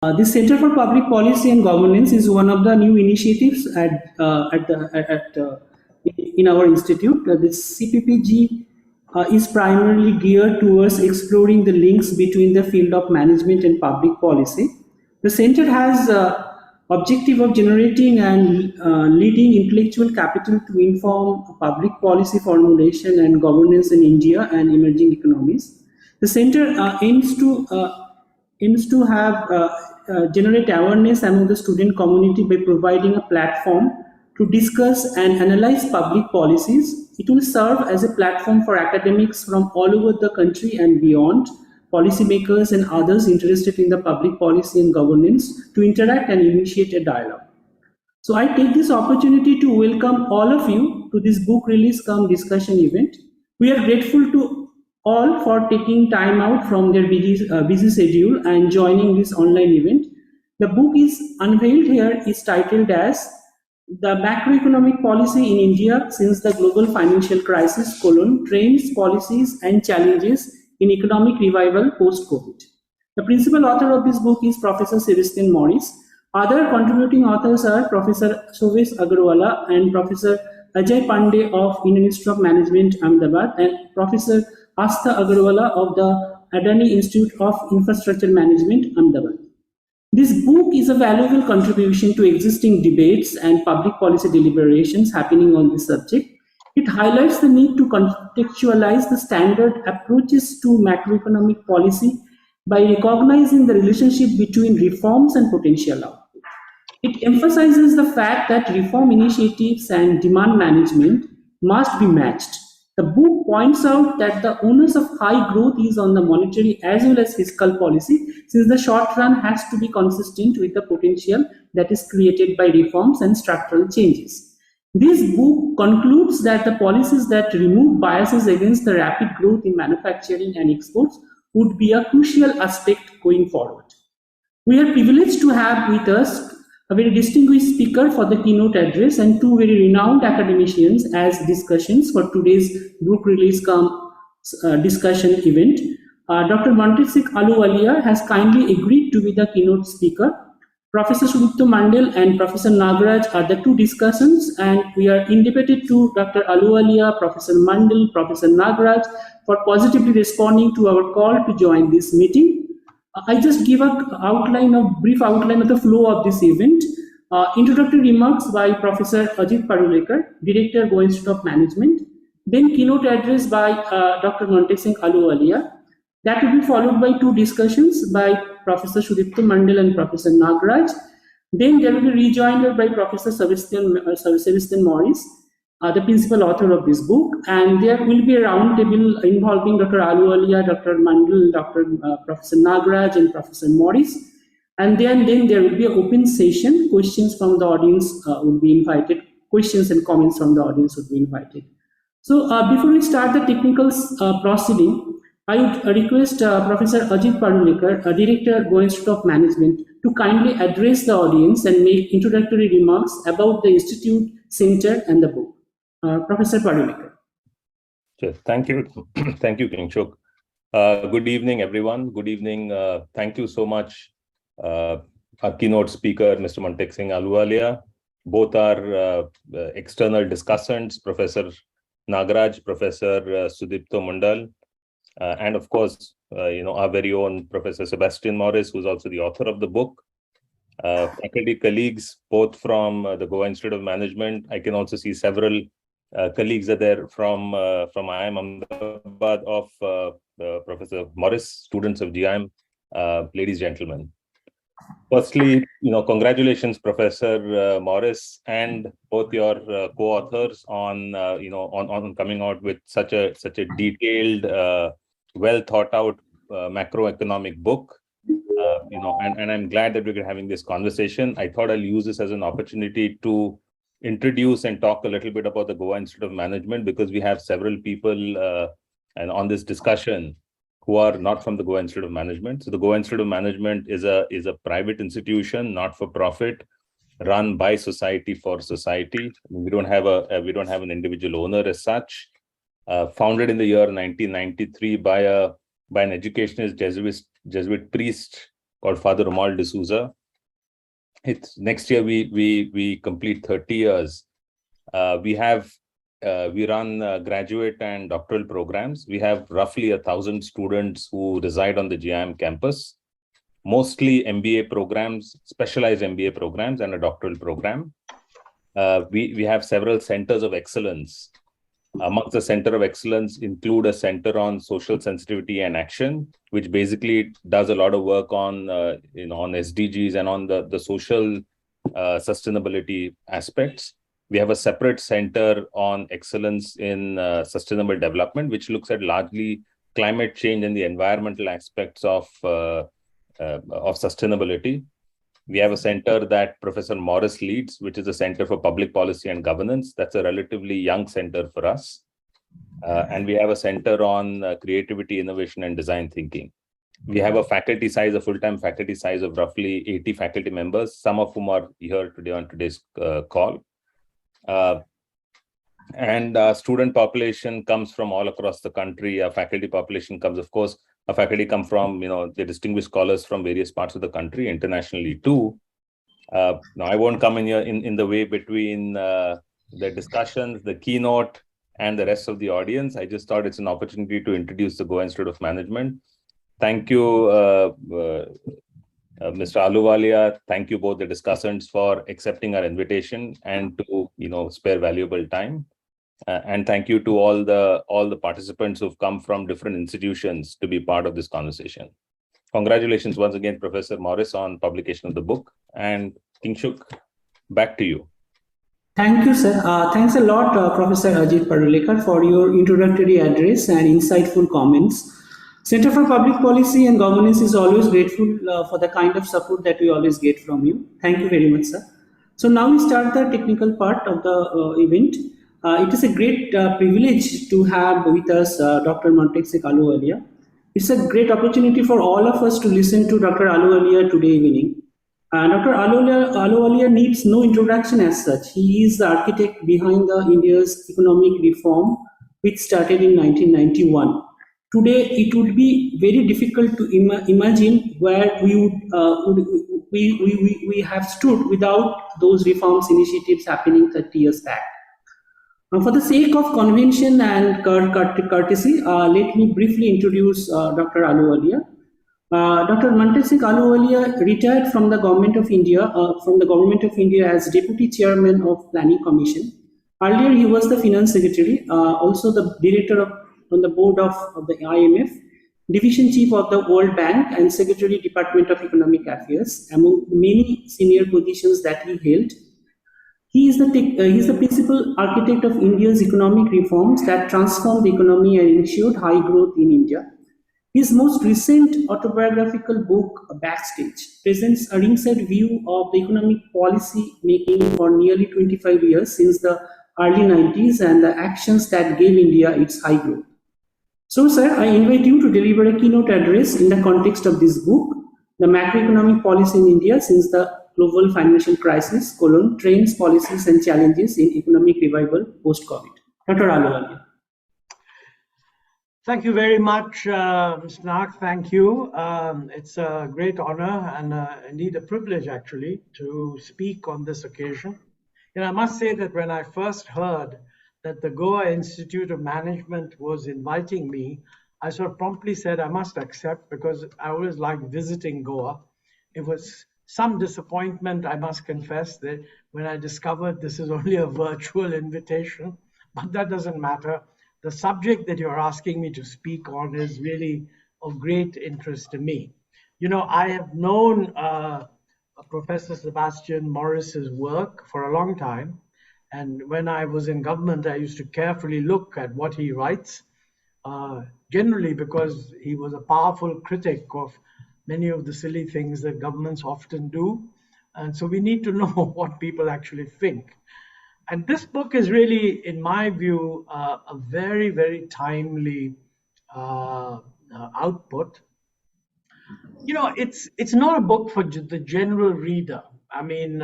The Center for Public Policy and Governance is one of the new initiatives in our institute. This CPPG is primarily geared towards exploring the links between the field of management and public policy. The center has objective of generating and leading intellectual capital to inform public policy formulation and governance in India and emerging economies. The center aims to generate awareness among the student community by providing a platform to discuss and analyze public policies. It will serve as a platform for academics from all over the country and beyond, policymakers and others interested in the public policy and governance to interact and initiate a dialogue. So I take this opportunity to welcome all of you to this book release cum discussion event. We are grateful to all for taking time out from their busy schedule and joining this online event. The book is unveiled here is titled as The Macroeconomic Policy in India Since the Global Financial Crisis, Trends, Policies and Challenges in Economic Revival Post-COVID. The principal author of this book is Professor Sebastian Morris. Other contributing authors are Professor Sovesh Agarwala and Professor Ajay Pandey of Indian Institute of Management, Ahmedabad, and Professor Astha Agarwala of the Adani Institute of Infrastructure Management, Ahmedabad. This book is a valuable contribution to existing debates and public policy deliberations happening on this subject. It highlights the need to contextualize the standard approaches to macroeconomic policy by recognizing the relationship between reforms and potential output. It emphasizes the fact that reform initiatives and demand management must be matched. The book points out that the onus of high growth is on the monetary as well as fiscal policy, since the short run has to be consistent with the potential that is created by reforms and structural changes. This book concludes that the policies that remove biases against the rapid growth in manufacturing and exports would be a crucial aspect going forward. We are privileged to have with us a very distinguished speaker for the keynote address and two very renowned academicians as discussions for today's book release cum discussion event. Dr. Montek Ahluwalia has kindly agreed to be the keynote speaker. Professor Sudipto Mundle and Professor Nagaraj are the two discussants, and we are indebted to Dr. Ahluwalia, Professor Mundle, Professor Nagaraj for positively responding to our call to join this meeting. I just give a brief outline of the flow of this event. Introductory remarks by Professor Ajit Parulekar, Director, Goa Institute of Management. Then keynote address by Dr. Montek Ahluwalia. That will be followed by two discussions by Professor Sudipto Mundle and Professor Nagaraj. Then there will be rejoinder by Professor Sebastian Morris, the principal author of this book, and there will be a round table involving Dr. Ahluwalia, Dr. Mundle, Professor Nagaraj, and Professor Morris. And then there will be an open session. Questions from the audience would be invited. Questions and comments from the audience would be invited. So before we start the technical proceeding, I would request Professor Ajit Parulekar, Director, Goa Institute of Management, to kindly address the audience and make introductory remarks about the institute, center, and the book. Professor Parulekar. Sure. Thank you. Thank you, Kingshuk. Good evening, everyone. Good evening. Thank you so much, our keynote speaker, Mr. Montek Ahluwalia. Both are external discussants, Professor Nagaraj, Professor Sudipto Mundle, and of course, our very own Professor Sebastian Morris, who's also the author of the book. Faculty colleagues, both from the Goa Institute of Management. I can also see several colleagues are there from IIM Ahmedabad of Professor Morris, students of GIM, ladies, gentlemen. Firstly, congratulations, Professor Morris, and both your co-authors on coming out with such a detailed, well thought out macroeconomic book. And I'm glad that we're having this conversation. I thought I'll use this as an opportunity to introduce and talk a little bit about the Goa Institute of Management, because we have several people and on this discussion who are not from the Goa Institute of Management. So the Goa Institute of Management is a private institution, not for profit, run by society for society. We don't have an individual owner as such. Founded in the year 1993 by an educationist Jesuit priest called Father Romuald D'Souza. It's next year we complete 30 years. We run graduate and doctoral programs. We have roughly 1,000 students who reside on the GIM campus, mostly MBA programs, specialized MBA programs, and a doctoral program. We have several centers of excellence. Amongst the center of excellence include a center on social sensitivity and action, which basically does a lot of work on on SDGs and on the social sustainability aspects. We have a separate center on excellence in sustainable development, which looks at largely climate change and the environmental aspects of sustainability. We have a center that Professor Morris leads, which is a Center for Public Policy and Governance. That's a relatively young center for us. And we have a center on creativity, innovation, and design thinking. We have a faculty size, a full-time faculty size of roughly 80 faculty members, some of whom are here today on today's call. And student population comes from all across the country. Our faculty population comes, of course, our faculty come from, the distinguished scholars from various parts of the country, internationally too. Now, I won't come in here in the way between the discussions, the keynote, and the rest of the audience. I just thought it's an opportunity to introduce the Goa Institute of Management. Thank you, Mr. Ahluwalia. Thank you both the discussants for accepting our invitation and to spare valuable time. And thank you to all the participants who've come from different institutions to be part of this conversation. Congratulations once again, Professor Morris, on publication of the book. And Kingshuk, back to you. Thank you, sir. Thanks a lot, Professor Ajit Parulekar, for your introductory address and insightful comments. Center for Public Policy and Governance is always grateful for the kind of support that we always get from you. Thank you very much, sir. So now we start the technical part of the event. It is a great privilege to have with us Dr. Montek Ahluwalia. It's a great opportunity for all of us to listen to Dr. Ahluwalia today evening. Dr. Ahluwalia needs no introduction as such. He is the architect behind the India's economic reform, which started in 1991. Today, it would be very difficult to imagine where we have stood without those reforms initiatives happening 30 years back. For the sake of convention and courtesy, let me briefly introduce Dr. Ahluwalia. Dr. Montek Ahluwalia retired from the Government of India as Deputy Chairman of Planning Commission. Earlier, he was the Finance Secretary, also the Director on the Board of the IMF, Division Chief of the World Bank, and Secretary Department of Economic Affairs, among many senior positions that he held. He is the principal architect of India's economic reforms that transformed the economy and ensured high growth in India. His most recent autobiographical book, Backstage, presents a ringside view of the economic policy making for nearly 25 years since the early 90s and the actions that gave India its high growth. So, sir, I invite you to deliver a keynote address in the context of this book, The Macroeconomic Policy in India Since the Global Financial Crisis, Trends, Policies and Challenges in Economic Revival Post-COVID. Dr. Ahluwalia. Thank you very much, Mr. Nag. Thank you. It's a great honor and indeed a privilege, actually, to speak on this occasion. And I must say that when I first heard that the Goa Institute of Management was inviting me, I sort of promptly said I must accept because I always liked visiting Goa. It was some disappointment, I must confess, that when I discovered this is only a virtual invitation, but that doesn't matter. The subject that you're asking me to speak on is really of great interest to me. I have known Professor Sebastian Morris's work for a long time. And when I was in government, I used to carefully look at what he writes, generally because he was a powerful critic of many of the silly things that governments often do. And so we need to know what people actually think. And this book is really, in my view, a very, very timely output. It's not a book for the general reader. I mean,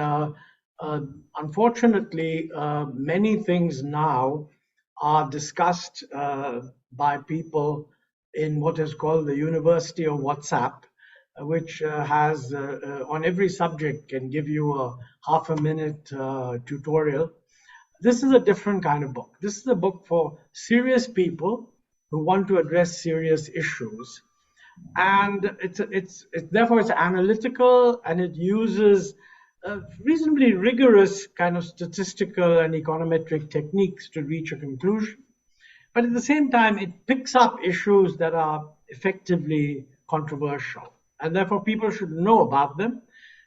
unfortunately, many things now are discussed by people in what is called the University of WhatsApp, which has on every subject can give you a half-a-minute tutorial. This is a different kind of book. This is a book for serious people who want to address serious issues. And therefore it's analytical, and it uses reasonably rigorous kind of statistical and econometric techniques to reach a conclusion. But at the same time, it picks up issues that are effectively controversial, and therefore people should know about them.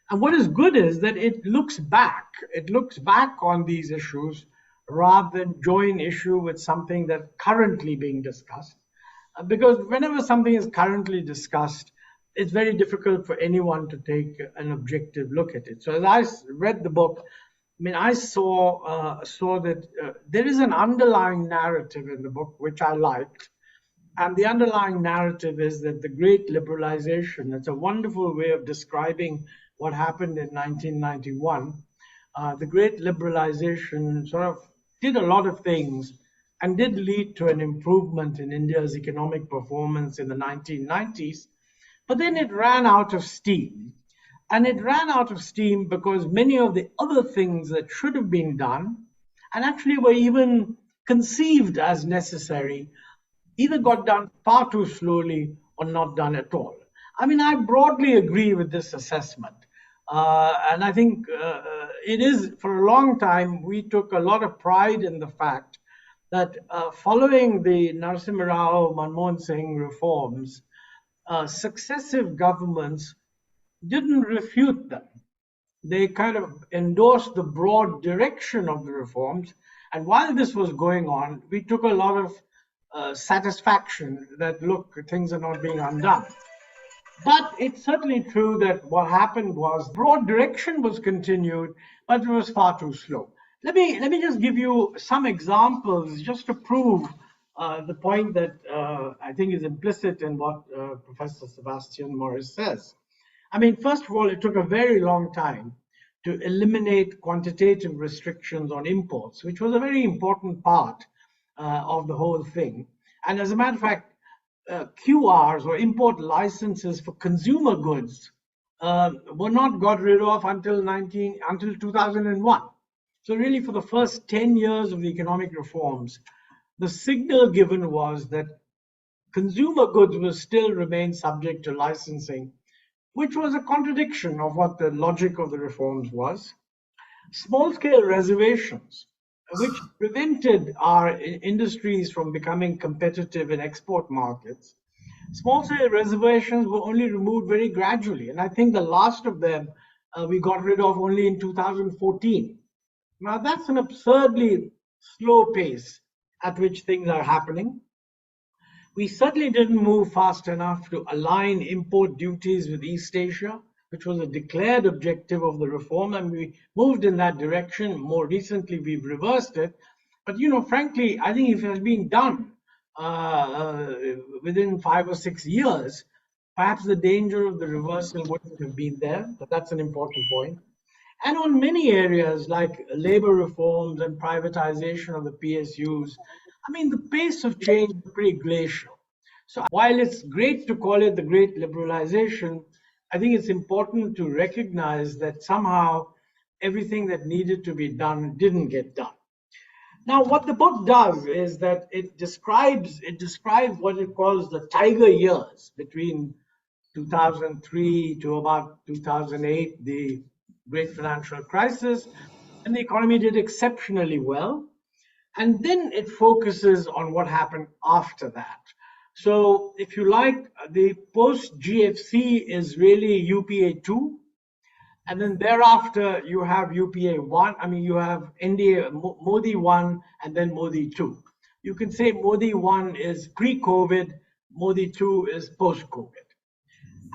And what is good is that it looks back. It looks back on these issues rather than join issue with something that's currently being discussed. Because whenever something is currently discussed, it's very difficult for anyone to take an objective look at it. So as I read the book, I mean, I saw that there is an underlying narrative in the book, which I liked. And the underlying narrative is that the great liberalization, it's a wonderful way of describing what happened in 1991. The great liberalization sort of did a lot of things and did lead to an improvement in India's economic performance in the 1990s. But then it ran out of steam. And it ran out of steam because many of the other things that should have been done, and actually were even conceived as necessary, either got done far too slowly or not done at all. I mean, I broadly agree with this assessment. And I think it is, for a long time, we took a lot of pride in the fact that following the Narasimha Rao, Manmohan Singh reforms, successive governments didn't refute them. They kind of endorsed the broad direction of the reforms. And while this was going on, we took a lot of satisfaction that, look, things are not being undone. But it's certainly true that what happened was broad direction was continued, but it was far too slow. Let me just give you some examples just to prove the point that I think is implicit in what Professor Sebastian Morris says. I mean, first of all, it took a very long time to eliminate quantitative restrictions on imports, which was a very important part of the whole thing. And as a matter of fact, QRs, or import licenses for consumer goods, were not got rid of until 2001. So really, for the first 10 years of the economic reforms, the signal given was that consumer goods will still remain subject to licensing, which was a contradiction of what the logic of the reforms was. Small-scale reservations, which prevented our industries from becoming competitive in export markets. Small-scale reservations were only removed very gradually, and I think the last of them we got rid of only in 2014. Now, that's an absurdly slow pace at which things are happening. We certainly didn't move fast enough to align import duties with East Asia, which was a declared objective of the reform, and we moved in that direction. More recently, we've reversed it. But, frankly, I think if it had been done within 5 or 6 years, perhaps the danger of the reversal wouldn't have been there, but that's an important point. And on many areas like labor reforms and privatization of the PSUs, I mean, the pace of change is pretty glacial. So while it's great to call it the great liberalization, I think it's important to recognize that somehow everything that needed to be done didn't get done. Now, what the book does is that it describes what it calls the tiger years between 2003 to about 2008, the great financial crisis, and the economy did exceptionally well. And then it focuses on what happened after that. So if you like, the post-GFC is really UPA 2. And then thereafter, you have UPA 1. I mean, you have Modi 1 and then Modi 2. You can say Modi 1 is pre-COVID, Modi 2 is post-COVID.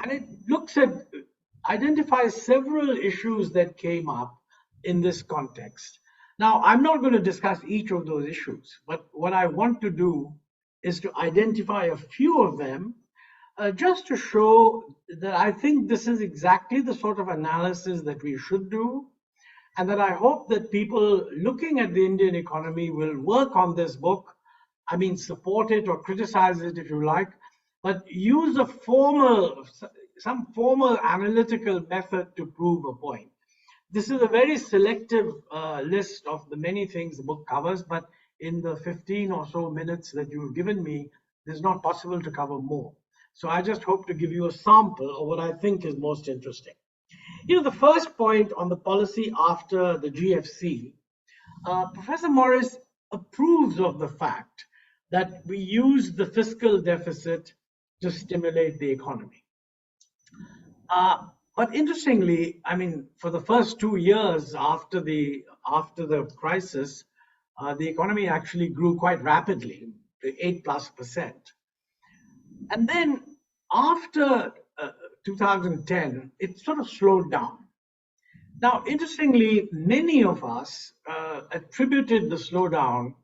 And it identifies several issues that came up in this context. Now, I'm not going to discuss each of those issues, but what I want to do is to identify a few of them just to show that I think this is exactly the sort of analysis that we should do, and that I hope that people looking at the Indian economy will work on this book. I mean, support it or criticize it if you like, but use a formal, some formal analytical method to prove a point. This is a very selective list of the many things the book covers, but in the 15 or so minutes that you've given me, it's not possible to cover more. So I just hope to give you a sample of what I think is most interesting. The first point on the policy after the GFC, Professor Morris approves of the fact that we use the fiscal deficit to stimulate the economy. But interestingly, I mean, for the first 2 years after the crisis, the economy actually grew quite rapidly, 8+%. And then after 2010, it sort of slowed down. Now, interestingly, many of us attributed the slowdown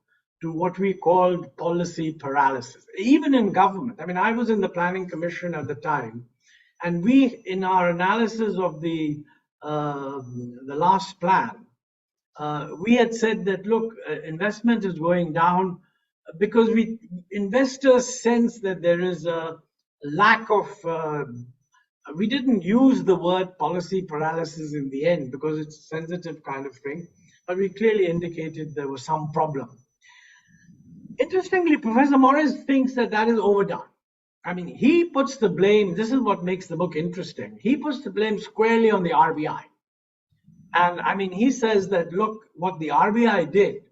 to what we called policy paralysis, even in government. I mean, I was in the Planning Commission at the time, and we, in our analysis of the last plan, we had said that, look, investment is going down because investors sense that there is a lack of, we didn't use the word policy paralysis in the end because it's a sensitive kind of thing, but we clearly indicated there was some problem. Interestingly, Professor Morris thinks that that is overdone. I mean, he puts the blame, this is what makes the book interesting, he puts the blame squarely on the RBI. And I mean, he says that, look, what the RBI did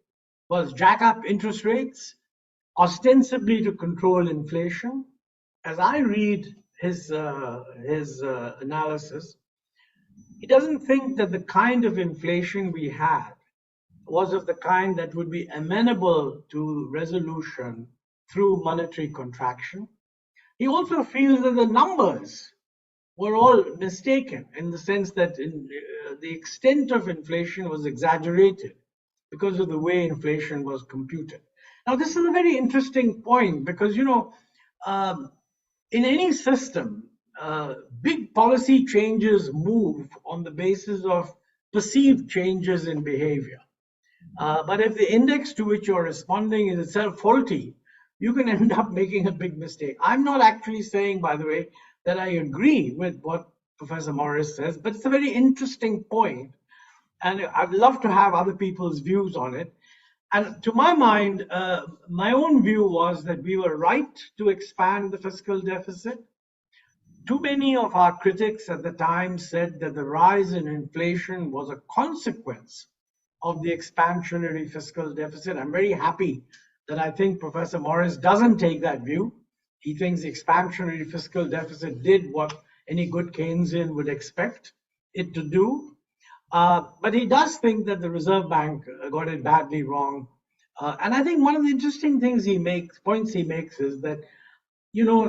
was jack up interest rates, ostensibly to control inflation. As I read his analysis, he doesn't think that the kind of inflation we had was of the kind that would be amenable to resolution through monetary contraction. He also feels that the numbers were all mistaken in the sense that the extent of inflation was exaggerated because of the way inflation was computed. Now, this is a very interesting point because, in any system, big policy changes move on the basis of perceived changes in behavior. But if the index to which you're responding is itself faulty, you can end up making a big mistake. I'm not actually saying, by the way, that I agree with what Professor Morris says, but it's a very interesting point, and I'd love to have other people's views on it. And to my mind, my own view was that we were right to expand the fiscal deficit. Too many of our critics at the time said that the rise in inflation was a consequence of the expansionary fiscal deficit. I'm very happy that I think Professor Morris doesn't take that view. He thinks the expansionary fiscal deficit did what any good Keynesian would expect it to do. But he does think that the Reserve Bank got it badly wrong. And I think one of the interesting points he makes is that,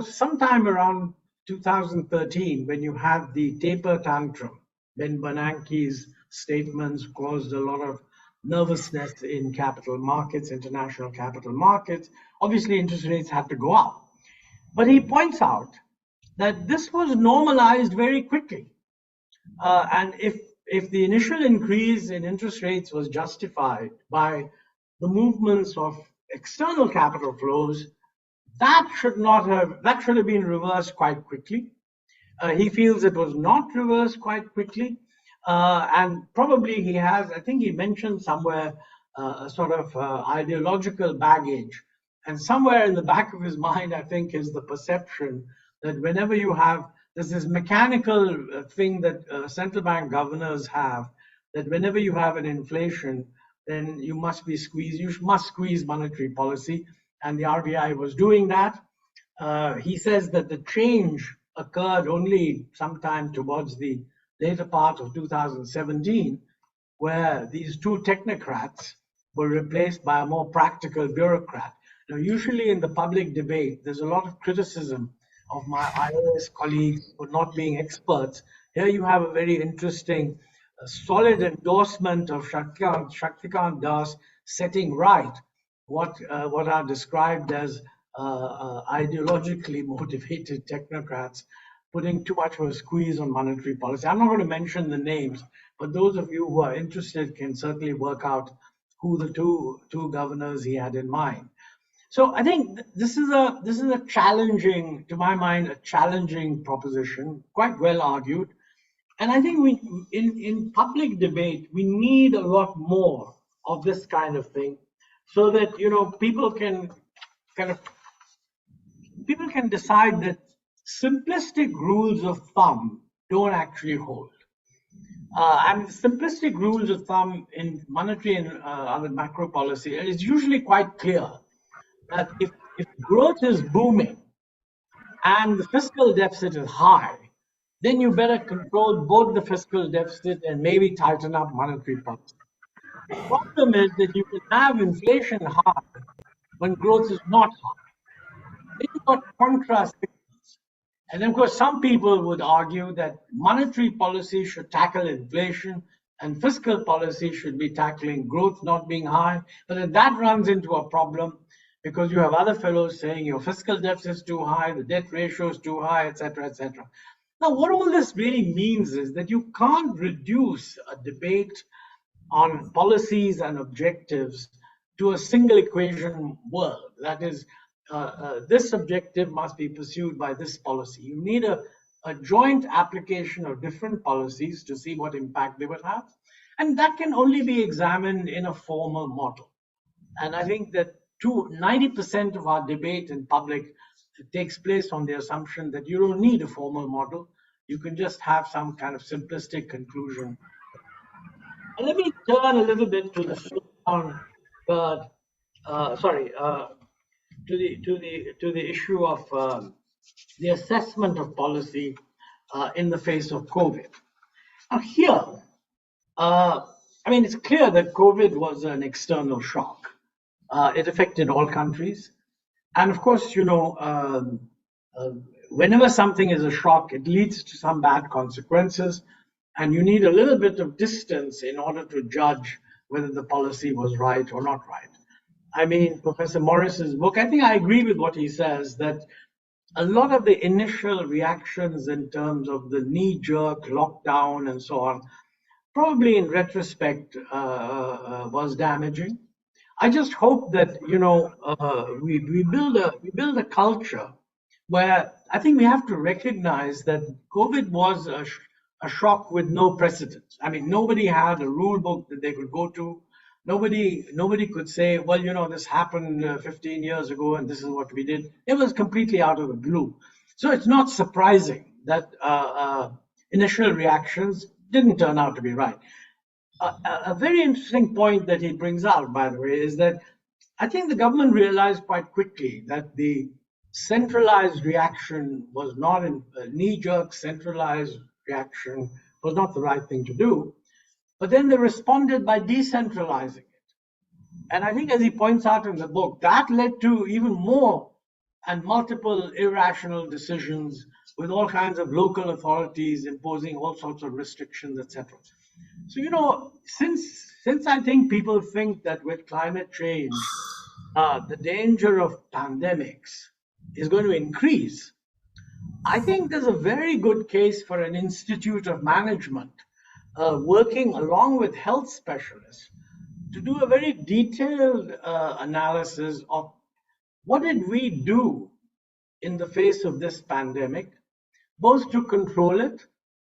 sometime around 2013, when you had the taper tantrum, when Bernanke's statements caused a lot of nervousness in capital markets, international capital markets, obviously interest rates had to go up. But he points out that this was normalized very quickly. And if the initial increase in interest rates was justified by the movements of external capital flows, that should have been reversed quite quickly. He feels it was not reversed quite quickly. And probably I think he mentioned somewhere a sort of ideological baggage. And somewhere in the back of his mind, I think, is the perception that whenever there's this mechanical thing that central bank governors have, that whenever you have an inflation, then you must squeeze monetary policy. And the RBI was doing that. He says that the change occurred only sometime towards the later part of 2017, where these two technocrats were replaced by a more practical bureaucrat. Now, usually in the public debate, there's a lot of criticism of my IAS colleagues for not being experts. Here you have a very interesting, solid endorsement of Shaktikant Das setting right what are described as ideologically motivated technocrats putting too much of a squeeze on monetary policy. I'm not going to mention the names, but those of you who are interested can certainly work out who the two governors he had in mind. So I think this is a challenging, to my mind, a challenging proposition, quite well argued. And I think in public debate, we need a lot more of this kind of thing, so that people can decide that simplistic rules of thumb don't actually hold. And simplistic rules of thumb in monetary and other macro policy is usually quite clear that if growth is booming and the fiscal deficit is high, then you better control both the fiscal deficit and maybe tighten up monetary policy. The problem is that you can have inflation high when growth is not high. Then you've got contrast signals. And of course, some people would argue that monetary policy should tackle inflation and fiscal policy should be tackling growth not being high. But then that runs into a problem because you have other fellows saying your fiscal deficit is too high, the debt ratio is too high, etc., etc. Now, what all this really means is that you can't reduce a debate on policies and objectives to a single equation world. That is, this objective must be pursued by this policy. You need a joint application of different policies to see what impact they would have. And that can only be examined in a formal model. And I think that 90% of our debate in public takes place on the assumption that you don't need a formal model. You can just have some kind of simplistic conclusion. And let me turn a little bit to the to the issue of the assessment of policy in the face of COVID. Now here, I mean, it's clear that COVID was an external shock. It affected all countries. And of course, whenever something is a shock, it leads to some bad consequences. And you need a little bit of distance in order to judge whether the policy was right or not right. I mean, Professor Morris's book, I think I agree with what he says, that a lot of the initial reactions in terms of the knee-jerk lockdown and so on, probably in retrospect was damaging. I just hope that we build a culture where I think we have to recognize that COVID was a shock with no precedent. I mean, nobody had a rule book that they could go to. Nobody could say, well, this happened 15 years ago and this is what we did. It was completely out of the blue. So it's not surprising that initial reactions didn't turn out to be right. A very interesting point that he brings out, by the way, is that I think the government realized quite quickly that the centralized reaction was not a knee-jerk centralized reaction was not the right thing to do. But then they responded by decentralizing it. And I think, as he points out in the book, that led to even more and multiple irrational decisions with all kinds of local authorities imposing all sorts of restrictions, etc. So, since I think people think that with climate change, the danger of pandemics is going to increase, I think there's a very good case for an institute of management working along with health specialists to do a very detailed analysis of what did we do in the face of this pandemic, both to control it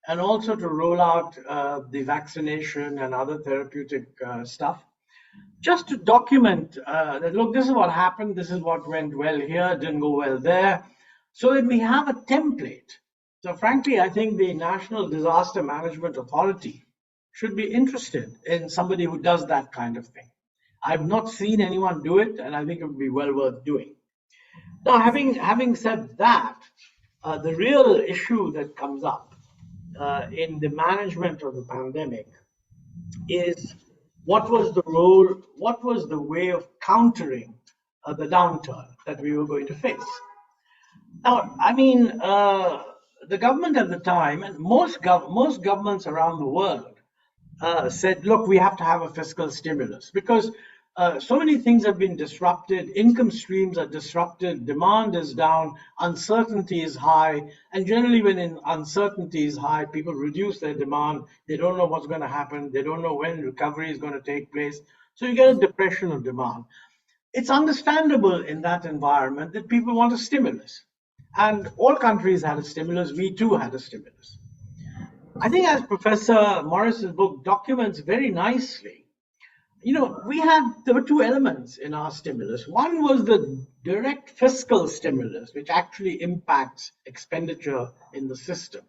and also to roll out the vaccination and other therapeutic stuff, just to document that, look, this is what happened, this is what went well here, didn't go well there, so that we have a template. So frankly, I think the National Disaster Management Authority should be interested in somebody who does that kind of thing. I've not seen anyone do it, and I think it would be well worth doing. Now, having said that, the real issue that comes up in the management of the pandemic is what was the way of countering the downturn that we were going to face. Now, I mean, the government at the time, and most governments around the world, said, look, we have to have a fiscal stimulus because so many things have been disrupted, income streams are disrupted, demand is down, uncertainty is high, and generally when uncertainty is high, people reduce their demand, they don't know what's going to happen, they don't know when recovery is going to take place, so you get a depression of demand. it's understandable in that environment that people want a stimulus. And all countries had a stimulus. We too had a stimulus. I think, as Professor Morris's book documents very nicely, there were two elements in our stimulus. One was the direct fiscal stimulus, which actually impacts expenditure in the system.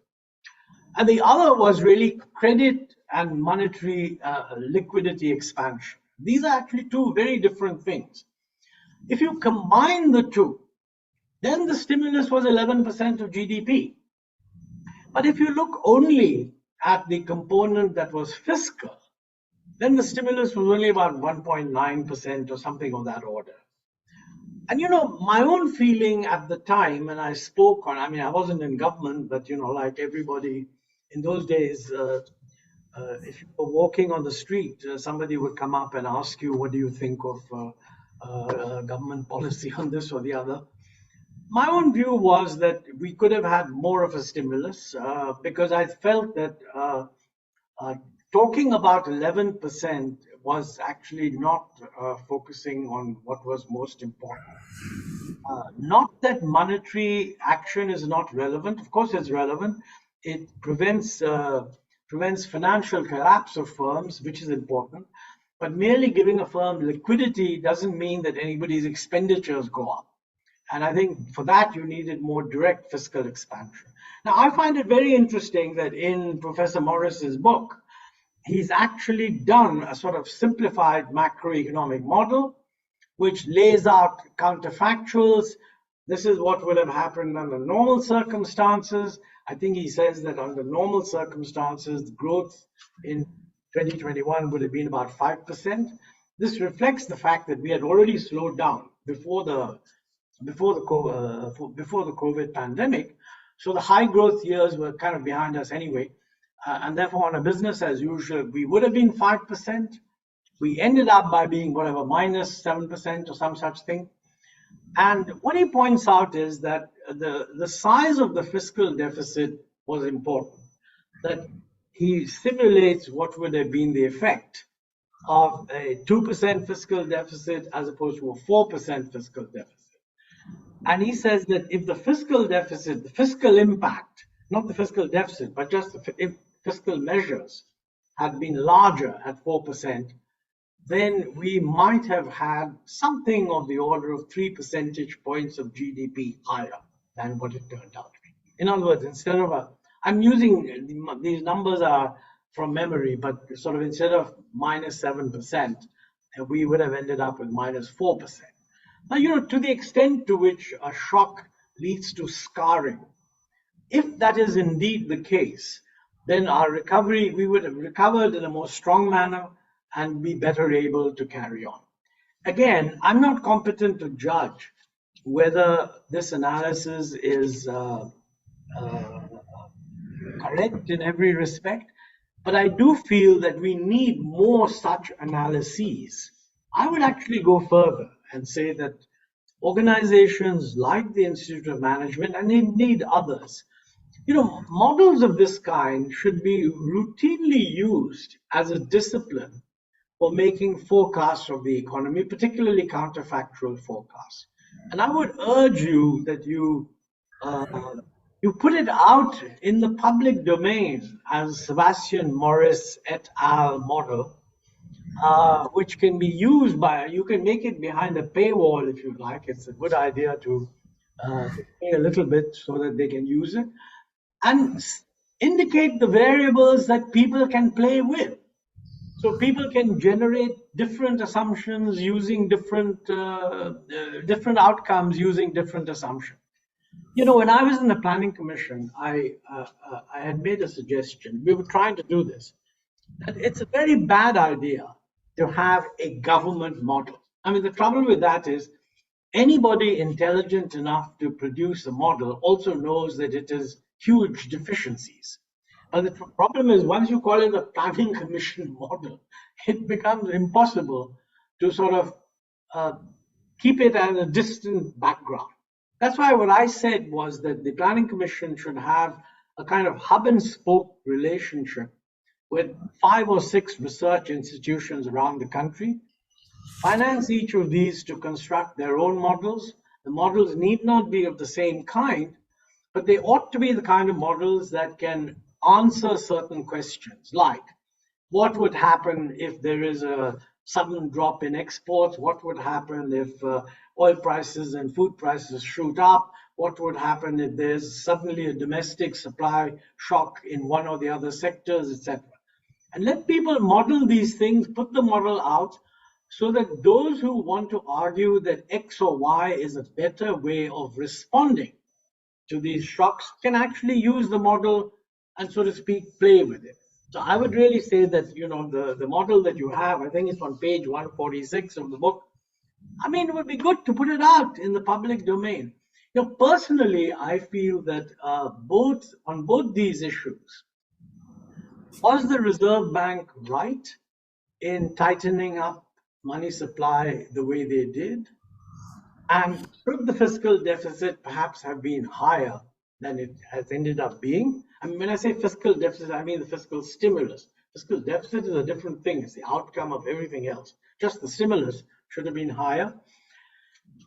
And the other was really credit and monetary liquidity expansion. These are actually two very different things. If you combine the two, then the stimulus was 11% of GDP. But if you look only at the component that was fiscal, then the stimulus was only about 1.9% or something of that order. And my own feeling at the time, and I spoke on, I wasn't in government, but like everybody in those days, if you were walking on the street, somebody would come up and ask you, what do you think of government policy on this or the other? My own view was that we could have had more of a stimulus because I felt that talking about 11% was actually not focusing on what was most important. Not that monetary action is not relevant. Of course, it's relevant. It prevents financial collapse of firms, which is important. But merely giving a firm liquidity doesn't mean that anybody's expenditures go up. And I think for that, you needed more direct fiscal expansion. Now, I find it very interesting that in Professor Morris's book, he's actually done a sort of simplified macroeconomic model, which lays out counterfactuals. This is what would have happened under normal circumstances. I think he says that under normal circumstances, growth in 2021 would have been about 5%. This reflects the fact that we had already slowed down before the COVID pandemic. So the high growth years were kind of behind us anyway. And therefore, on a business as usual, we would have been 5%. We ended up by being whatever, minus 7% or some such thing. And what he points out is that the size of the fiscal deficit was important. That he simulates what would have been the effect of a 2% fiscal deficit as opposed to a 4% fiscal deficit. And he says that if the fiscal deficit, the fiscal impact, not the fiscal deficit, but just the fiscal measures had been larger at 4%, then we might have had something of the order of 3 percentage points of GDP higher than what it turned out to be. In other words, instead of I'm using, these numbers are from memory, but sort of instead of minus 7%, we would have ended up with minus 4%. Now, to the extent to which a shock leads to scarring, if that is indeed the case, then our recovery, we would have recovered in a more strong manner and be better able to carry on. Again, I'm not competent to judge whether this analysis is correct in every respect, but I do feel that we need more such analyses. I would actually go further and say that organizations like the Institute of Management, and indeed others, models of this kind should be routinely used as a discipline for making forecasts of the economy, particularly counterfactual forecasts. And I would urge you that you put it out in the public domain as Sebastian Morris et al. Model, which can be used you can make it behind a paywall if you like. It's a good idea to pay a little bit so that they can use it, and indicate the variables that people can play with. So people can generate different assumptions using different outcomes using different assumptions. When I was in the Planning Commission, I had made a suggestion. We were trying to do this. That it's a very bad idea to have a government model. The trouble with that is anybody intelligent enough to produce a model also knows that it has huge deficiencies. But the problem is once you call it a Planning Commission model, it becomes impossible to sort of keep it at a distant background. That's why what I said was that the Planning Commission should have a kind of hub and spoke relationship with 5 or 6 research institutions around the country, finance each of these to construct their own models. The models need not be of the same kind, but they ought to be the kind of models that can answer certain questions, like what would happen if there is a sudden drop in exports? What would happen if oil prices and food prices shoot up? What would happen if there's suddenly a domestic supply shock in one or the other sectors, etc.? And let people model these things, put the model out, so that those who want to argue that X or Y is a better way of responding to these shocks can actually use the model and, so to speak, play with it. So I would really say that, the model that you have, I think it's on page 146 of the book. I mean, it would be good to put it out in the public domain. Personally, I feel that on both these issues, was the Reserve Bank right in tightening up money supply the way they did? And should the fiscal deficit perhaps have been higher than it has ended up being? I mean, when I say fiscal deficit, I mean the fiscal stimulus. Fiscal deficit is a different thing. It's the outcome of everything else. Just the stimulus should have been higher.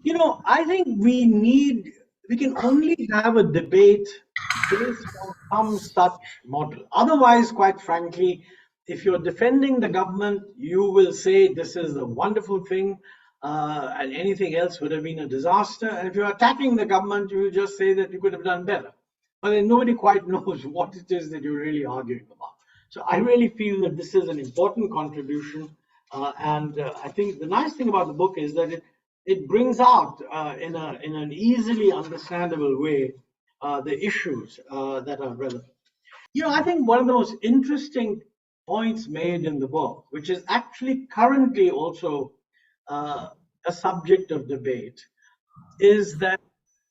I think we can only have a debate based on some such model. Otherwise, quite frankly, if you're defending the government, you will say this is a wonderful thing, and anything else would have been a disaster. And if you're attacking the government, you will just say that you could have done better. But then nobody quite knows what it is that you're really arguing about. So I really feel that this is an important contribution. And I think the nice thing about the book is that it brings out in an easily understandable way the issues that are relevant. I think one of the most interesting points made in the book, which is actually currently also a subject of debate, is that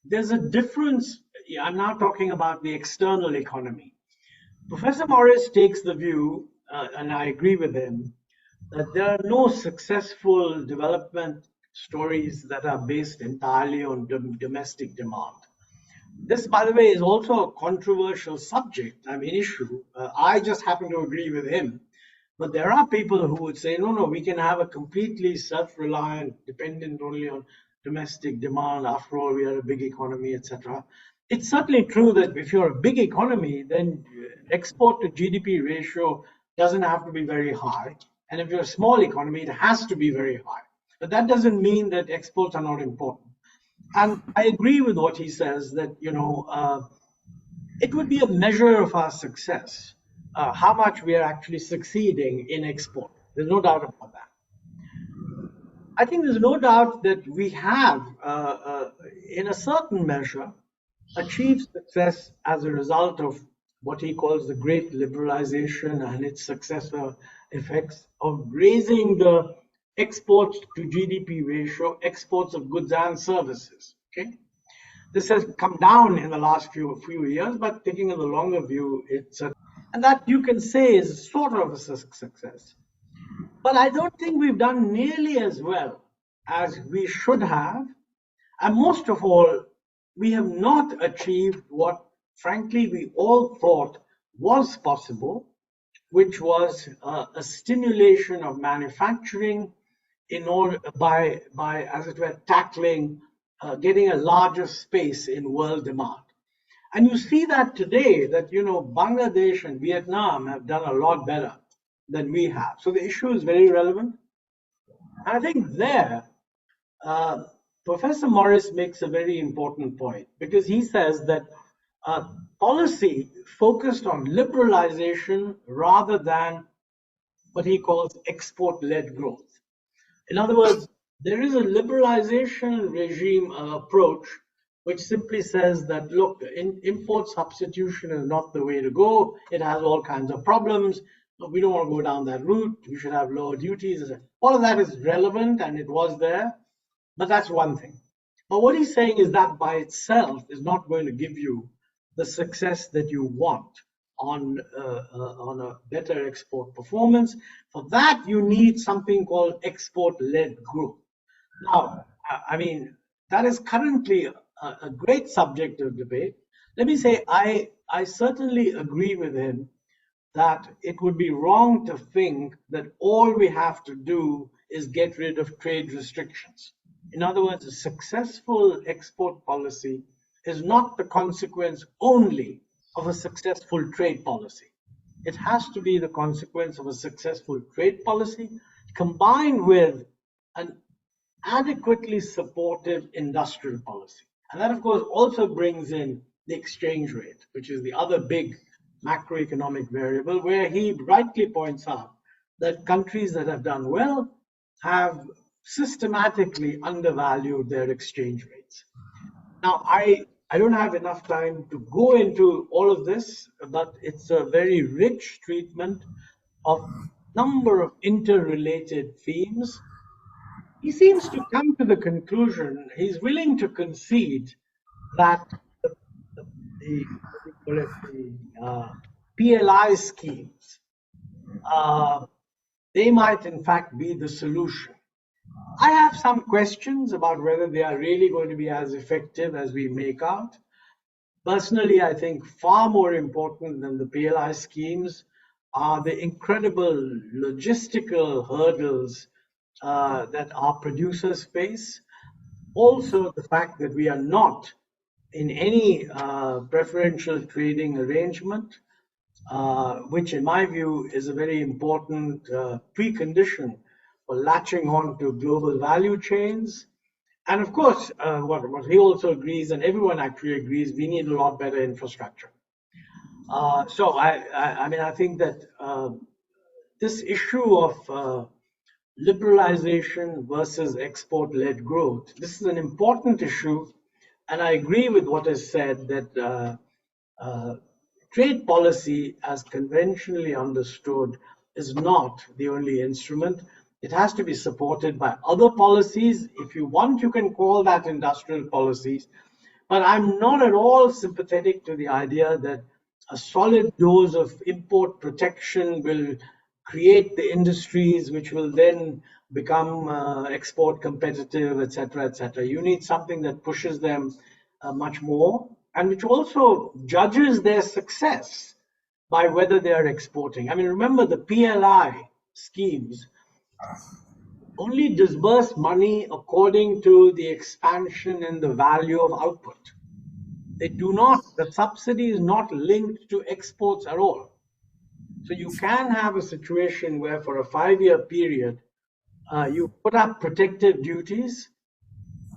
there's a difference. I'm now talking about the external economy. Professor Morris takes the view, and I agree with him, that there are no successful development stories that are based entirely on domestic demand. This, by the way, is also a controversial subject, issue. I just happen to agree with him. But there are people who would say, no, we can have a completely self-reliant, dependent only on domestic demand. After all, we are a big economy, etc. It's certainly true that if you're a big economy, then export to GDP ratio doesn't have to be very high. And if you're a small economy, it has to be very high. But that doesn't mean that exports are not important. And I agree with what he says that, it would be a measure of our success, how much we are actually succeeding in export. There's no doubt about that. I think there's no doubt that we have, in a certain measure, achieved success as a result of what he calls the great liberalization and its successor effects of raising the exports to GDP ratio, exports of goods and services. Okay, this has come down in the last few years, but taking the longer view, and that you can say is sort of a success. But I don't think we've done nearly as well as we should have, and most of all, we have not achieved what, frankly, we all thought was possible, which was a stimulation of manufacturing in order by as it were tackling getting a larger space in world demand. And you see that today that Bangladesh and Vietnam have done a lot better than we have. So the issue is very relevant. And I think there Professor Morris makes a very important point, because he says that policy focused on liberalization rather than what he calls export-led growth. In other words, there is a liberalization regime approach which simply says that, look, import substitution is not the way to go. It has all kinds of problems. We don't want to go down that route. We should have lower duties. All of that is relevant, and it was there, but that's one thing. But what he's saying is that by itself is not going to give you the success that you want on a better export performance. For that, you need something called export-led growth. Now, I mean, that is currently a great subject of debate. Let me say, I certainly agree with him that it would be wrong to think that all we have to do is get rid of trade restrictions. In other words, a successful export policy is not the consequence only of a successful trade policy. It has to be the consequence of a successful trade policy combined with an adequately supportive industrial policy. And that, of course, also brings in the exchange rate, which is the other big macroeconomic variable, where he rightly points out that countries that have done well have systematically undervalued their exchange rates. Now, I don't have enough time to go into all of this, but it's a very rich treatment of a number of interrelated themes. He seems to come to the conclusion, he's willing to concede that the PLI schemes, they might in fact be the solution. I have some questions about whether they are really going to be as effective as we make out. Personally, I think far more important than the PLI schemes are the incredible logistical hurdles that our producers face. Also, the fact that we are not in any preferential trading arrangement, which in my view is a very important precondition for latching on to global value chains. And of course, what he also agrees, and everyone actually agrees, we need a lot better infrastructure. So I think that this issue of liberalization versus export-led growth, this is an important issue, and I agree with what is said that trade policy, as conventionally understood, is not the only instrument. It has to be supported by other policies. If you want, you can call that industrial policies. But I'm not at all sympathetic to the idea that a solid dose of import protection will create the industries which will then become export competitive, etc., etc. You need something that pushes them much more, and which also judges their success by whether they are exporting. I mean, remember the PLI schemes only disburse money according to the expansion in the value of output. They do not, the subsidy is not linked to exports at all. So you can have a situation where for a 5-year period, you put up protective duties,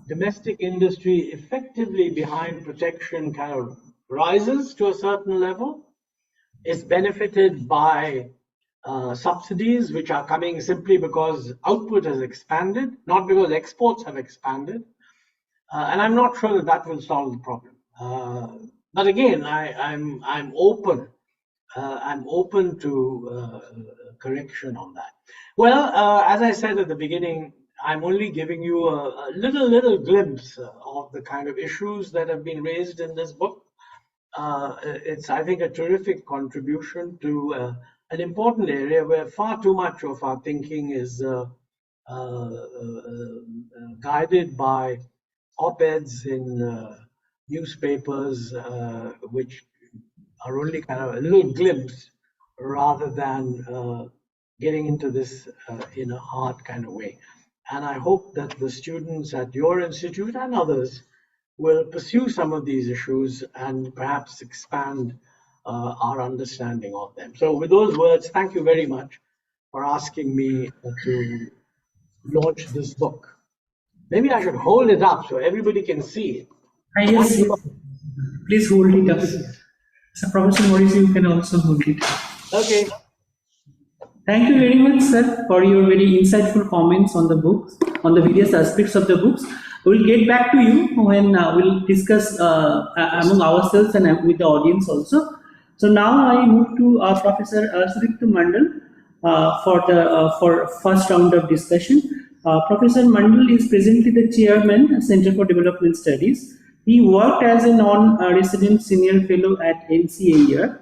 domestic industry effectively behind protection kind of rises to a certain level, is benefited by subsidies which are coming simply because output has expanded, not because exports have expanded. And I'm not sure that that will solve the problem. But again, I'm open. I'm open to correction on that. Well, as I said at the beginning, I'm only giving you a little glimpse of the kind of issues that have been raised in this book. It's, I think, a terrific contribution to an important area where far too much of our thinking is guided by op-eds in newspapers, which are only kind of a little glimpse rather than getting into this in a hard kind of way. And I hope that the students at your institute and others will pursue some of these issues and perhaps expand our understanding of them. So with those words, thank you very much for asking me to launch this book. Maybe I should hold it up so everybody can see it. Yes, please hold it up. So Professor Morris, you can also hold it up. Okay. Thank you very much, sir, for your very insightful comments on the books, on the various aspects of the books. We'll get back to you when we'll discuss among ourselves and with the audience also. So now I move to Professor Sudipto Mundle for first round of discussion. Professor Mundle is presently the chairman, Center for Development Studies. He worked as a non-resident senior fellow at NCAER.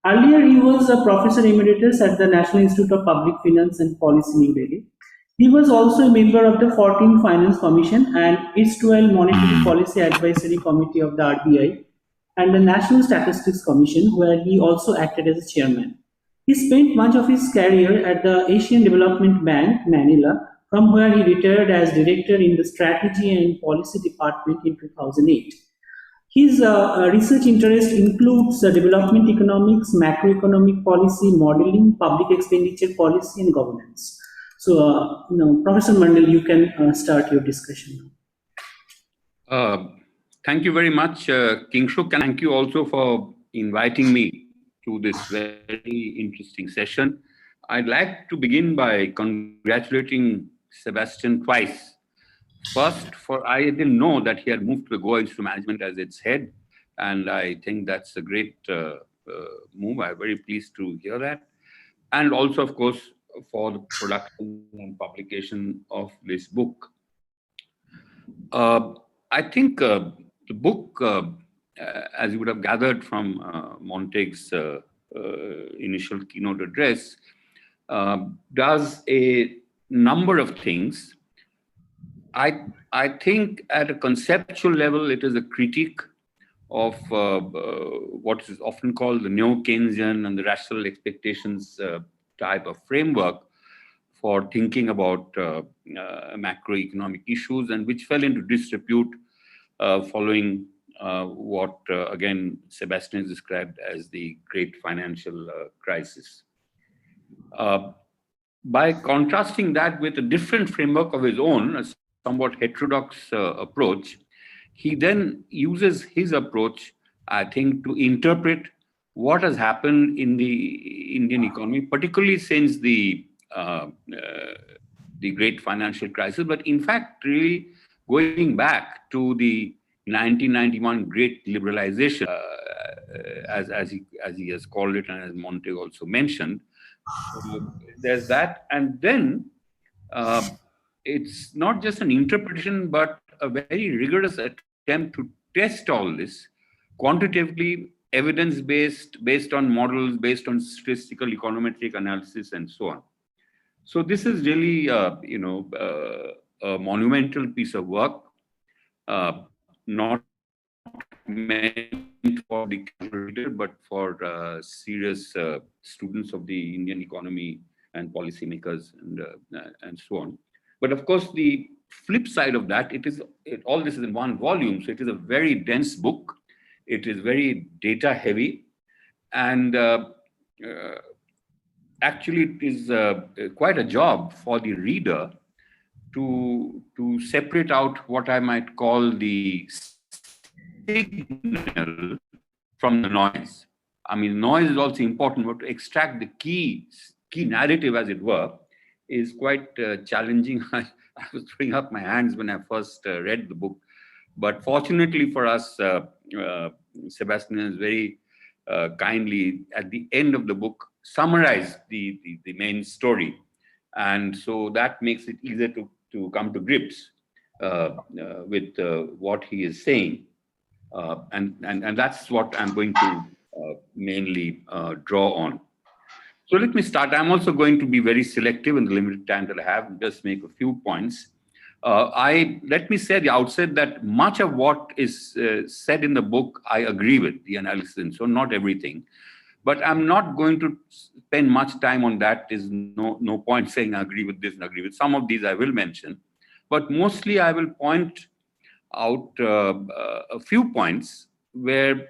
Earlier, he was a professor emeritus at the National Institute of Public Finance and Policy, New Delhi. He was also a member of the 14th Finance Commission and erstwhile Monetary Policy Advisory Committee of the RBI and the National Statistics Commission, where he also acted as a chairman. He spent much of his career at the Asian Development Bank, Manila, from where he retired as director in the Strategy and Policy Department in 2008. His research interest includes development economics, macroeconomic policy, modeling, public expenditure policy, and governance. So, Professor Mundle, you can start your discussion. Thank you very much, Kingshuk, and thank you also for inviting me to this very interesting session. I'd like to begin by congratulating Sebastian twice. First, for I didn't know that he had moved to the Goa Institute of Management as its head, and I think that's a great move. I'm very pleased to hear that. And also, of course, for the production and publication of this book. I think the book, as you would have gathered from Montek's initial keynote address, does a number of things. I think at a conceptual level, it is a critique of what is often called the neo-Keynesian and the rational expectations type of framework for thinking about macroeconomic issues, and which fell into disrepute following what, again, Sebastian described as the great financial crisis. By contrasting that with a different framework of his own, a somewhat heterodox approach, he then uses his approach, I think, to interpret what has happened in the Indian economy, particularly since the great financial crisis, but in fact, really going back to the 1991 great liberalization, as he has called it, and as Montek also mentioned. So there's that, and then it's not just an interpretation, but a very rigorous attempt to test all this quantitatively, evidence-based, based on models, based on statistical econometric analysis, and so on. So this is really, a monumental piece of work, not meant for the reader, but for serious students of the Indian economy and policymakers and so on. But of course, the flip side of that, all this is in one volume, so it is a very dense book. It is very data heavy, and actually it is quite a job for the reader to separate out what I might call the signal from the noise. I mean, noise is also important, but to extract the key narrative, as it were, is quite challenging. I was throwing up my hands when I first read the book, but fortunately for us, Sebastian is very kindly, at the end of the book, summarized the main story, and so that makes it easier to come to grips with what he is saying, and that's what I'm going to mainly draw on. So let me start. I'm also going to be very selective in the limited time that I have, just make a few points. Let me say at the outset that much of what is said in the book, I agree with the analysis, and so not everything. But I'm not going to spend much time on that. There's no point saying I agree with this and agree with some of these I will mention. But mostly I will point out a few points where,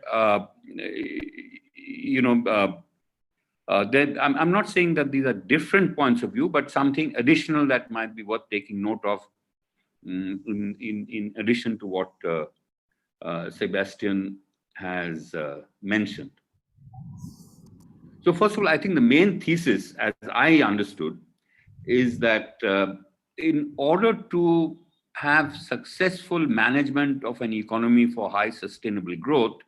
I'm not saying that these are different points of view, but something additional that might be worth taking note of in addition to what Sebastian has mentioned. So first of all, I think the main thesis, as I understood, is that in order to have successful management of an economy for high sustainable growth,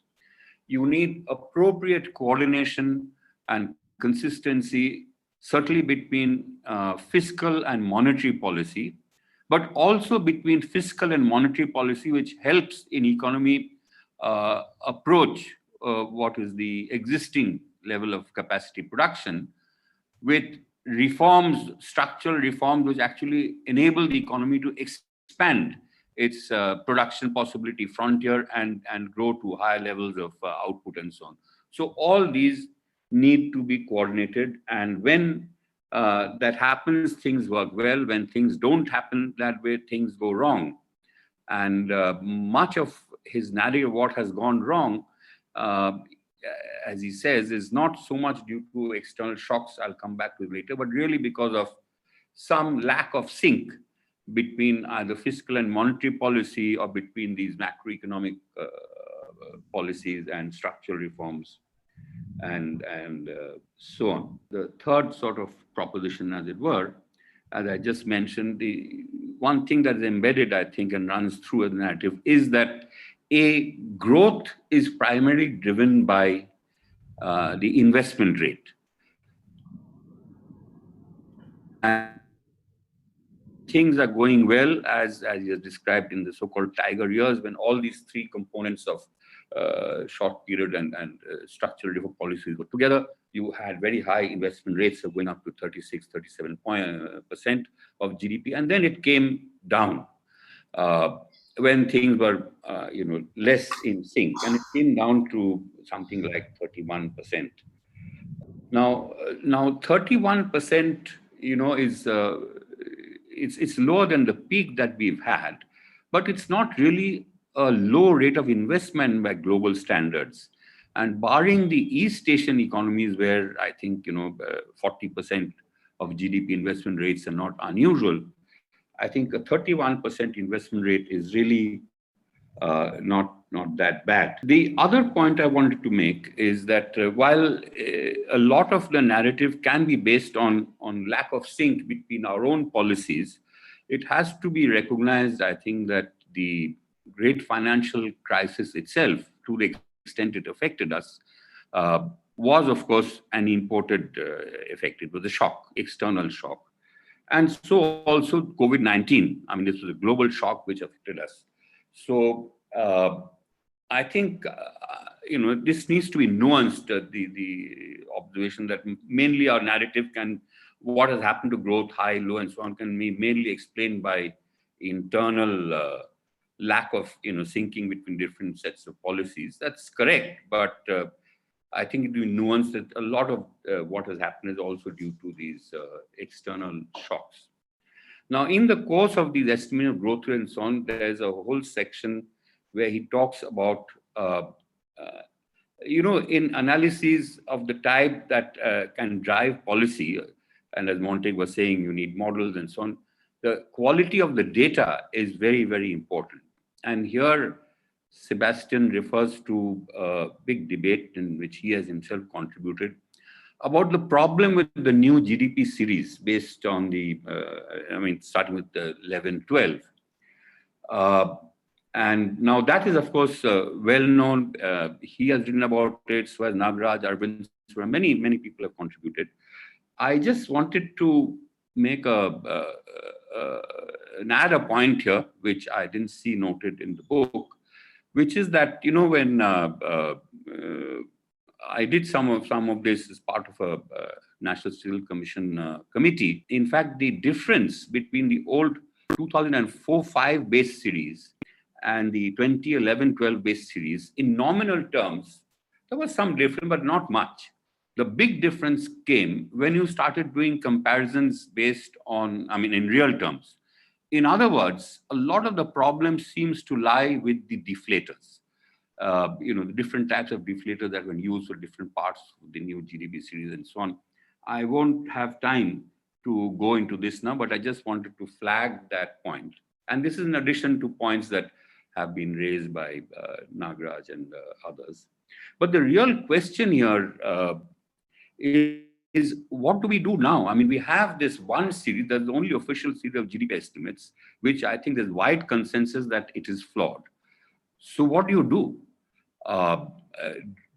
you need appropriate coordination and consistency, certainly between fiscal and monetary policy, but also between fiscal and monetary policy, which helps in economy approach what is the existing level of capacity production, with reforms, structural reforms, which actually enable the economy to expand its production possibility frontier and grow to higher levels of output and so on. So all these need to be coordinated, and when that happens, things work well. When things don't happen that way, things go wrong. And much of his narrative, what has gone wrong, as he says, is not so much due to external shocks, I'll come back to it later, but really because of some lack of sync between either fiscal and monetary policy or between these macroeconomic policies and structural reforms and so on. The third sort of proposition, as it were, as I just mentioned, the one thing that is embedded, I think, and runs through the narrative is that growth is primarily driven by the investment rate. And things are going well, as you described in the so-called tiger years, when all these three components of short period and structural reform policies were together. You had very high investment rates of going up to 36, 37% of GDP, and then it came down when things were, less in sync, and it came down to something like 31%. Now 31%, is it's lower than the peak that we've had, but it's not really a low rate of investment by global standards. And barring the East Asian economies, where I think 40% of GDP investment rates are not unusual, I think a 31% investment rate is really not that bad. The other point I wanted to make is that while a lot of the narrative can be based on lack of sync between our own policies, it has to be recognized, I think, that the great financial crisis itself, to the extent it affected us, was, of course, an imported effect. It was a shock, external shock. And so also COVID-19. I mean, this was a global shock which affected us. So I think, this needs to be nuanced, the observation that mainly our narrative what has happened to growth, high, low, and so on, can be mainly explained by internal lack of, syncing between different sets of policies. That's correct, but I think it will be nuanced that a lot of what has happened is also due to these external shocks. Now, in the course of these estimated growth rate and so on, there's a whole section where he talks about, in analyses of the type that can drive policy, and as Montek was saying, you need models and so on, the quality of the data is very, very important. And here, Sebastian refers to a big debate in which he has himself contributed about the problem with the new GDP series based on the, starting with the 11-12. And now that is, of course, well known. He has written about it, so has Nagaraj, Arvind, many, many people have contributed. I just wanted to make add a point here, which I didn't see noted in the book, which is that, when I did some of this as part of a National Civil Commission committee. In fact, the difference between the old 2004-5 base series and the 2011-12 base series, in nominal terms, there was some difference, but not much. The big difference came when you started doing comparisons based on, in real terms. In other words, a lot of the problem seems to lie with the deflators. The different types of deflators that were used for different parts of the new GDP series and so on. I won't have time to go into this now, but I just wanted to flag that point. And this is in addition to points that have been raised by Nagaraj and others. But the real question here is what do we do now? We have this one series, that's the only official series of GDP estimates, which I think there's wide consensus that it is flawed. So what do you do?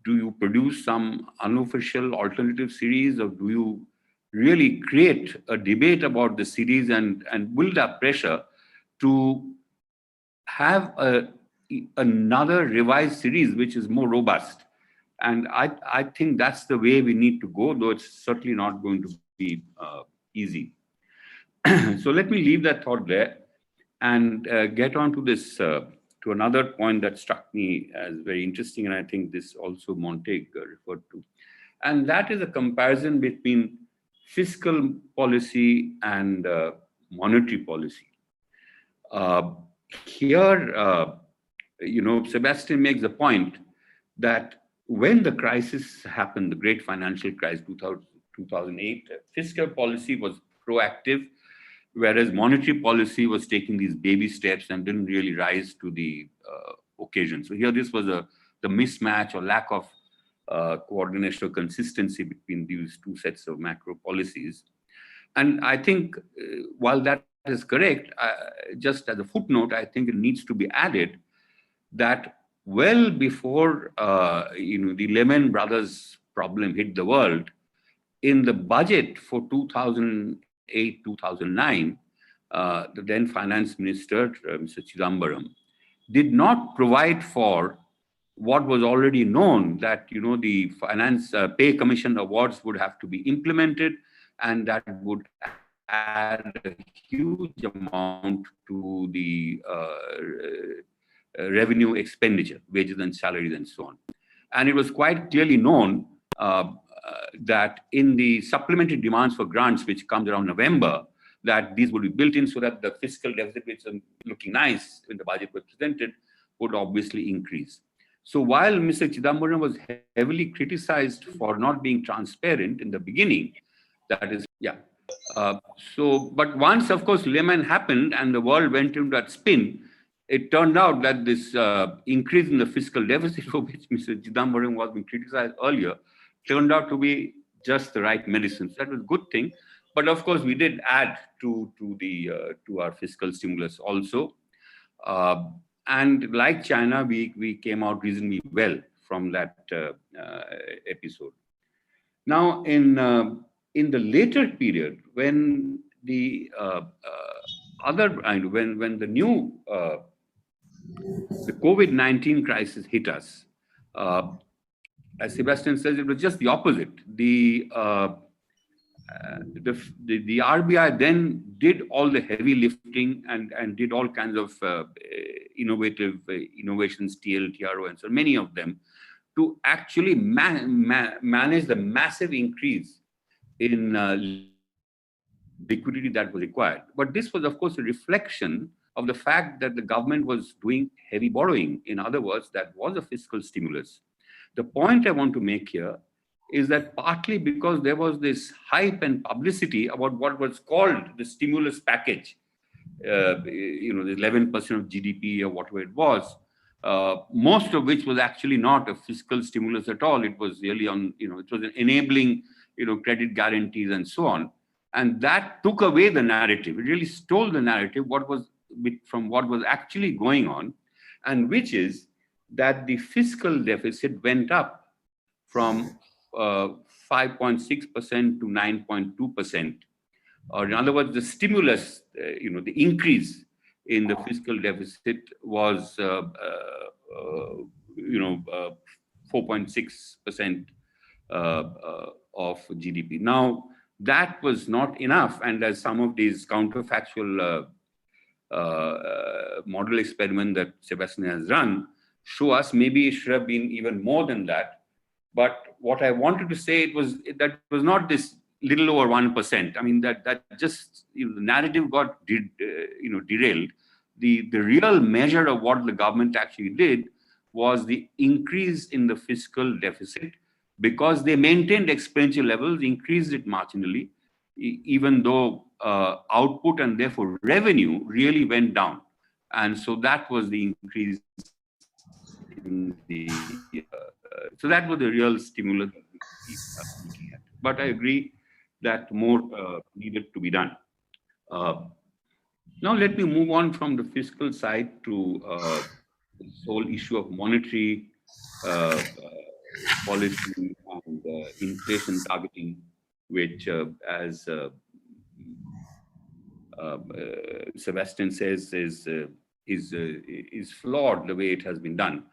Do you produce some unofficial alternative series, or do you really create a debate about the series and build up pressure to have another revised series which is more robust? And I think that's the way we need to go, though it's certainly not going to be easy. So let me leave that thought there and get on to this, to another point that struck me as very interesting, and I think this also Montek referred to. And that is a comparison between fiscal policy and monetary policy. Here, Sebastian makes the point that when the crisis happened, the great financial crisis, 2008, fiscal policy was proactive, whereas monetary policy was taking these baby steps and didn't really rise to the occasion. So here, this was the mismatch or lack of coordination or consistency between these two sets of macro policies. And I think while that is correct, just as a footnote, I think it needs to be added that well before the Lehman Brothers problem hit the world, in the budget for 2008-2009, the then finance minister, Mr. Chidambaram, did not provide for what was already known, that the finance pay commission awards would have to be implemented, and that would add a huge amount to the revenue expenditure, wages and salaries and so on. And it was quite clearly known that in the supplementary demands for grants, which comes around November, that these would be built in so that the fiscal deficit, which is looking nice when the budget was presented, would obviously increase. So while Mr. Chidambaram was heavily criticized for not being transparent in the beginning, that is, but once, of course, Lehman happened and the world went into that spin, it turned out that this increase in the fiscal deficit, for which Mr. Chidambaram was being criticized earlier, turned out to be just the right medicine. So that was a good thing. But of course, we did add to our fiscal stimulus also. And like China, we came out reasonably well from that episode. Now, in the later period, when the when the new the COVID-19 crisis hit us, as Sebastian says, it was just the opposite. The RBI then did all the heavy lifting and did all kinds of innovations, TLTRO, and so many of them, to actually manage the massive increase in liquidity that was required. But this was, of course, a reflection of the fact that the government was doing heavy borrowing. In other words, that was a fiscal stimulus. The point I want to make here is that partly because there was this hype and publicity about what was called the stimulus package, the 11% of GDP or whatever it was, most of which was actually not a fiscal stimulus at all. It was really on, it was enabling, credit guarantees and so on. And that took away the narrative. It really stole the narrative from what was actually going on, and which is that the fiscal deficit went up from 5.6% to 9.2%. Or in other words, the stimulus, the increase in the fiscal deficit was, 4.6% of GDP. Now, that was not enough. And as some of these counterfactual model experiment that Sebastian has run show us, maybe it should have been even more than that. But what I wanted to say was not this little over 1%. I mean, that just, the narrative got derailed. The real measure of what the government actually did was the increase in the fiscal deficit, because they maintained expenditure levels, increased it marginally, even though output and therefore revenue really went down. And so that was the increase in the, so that was the real stimulus that we keep looking at. But I agree that more needed to be done. Now let me move on from the fiscal side to this whole issue of monetary policy and inflation targeting, which, as Sebastian says, is flawed the way it has been done.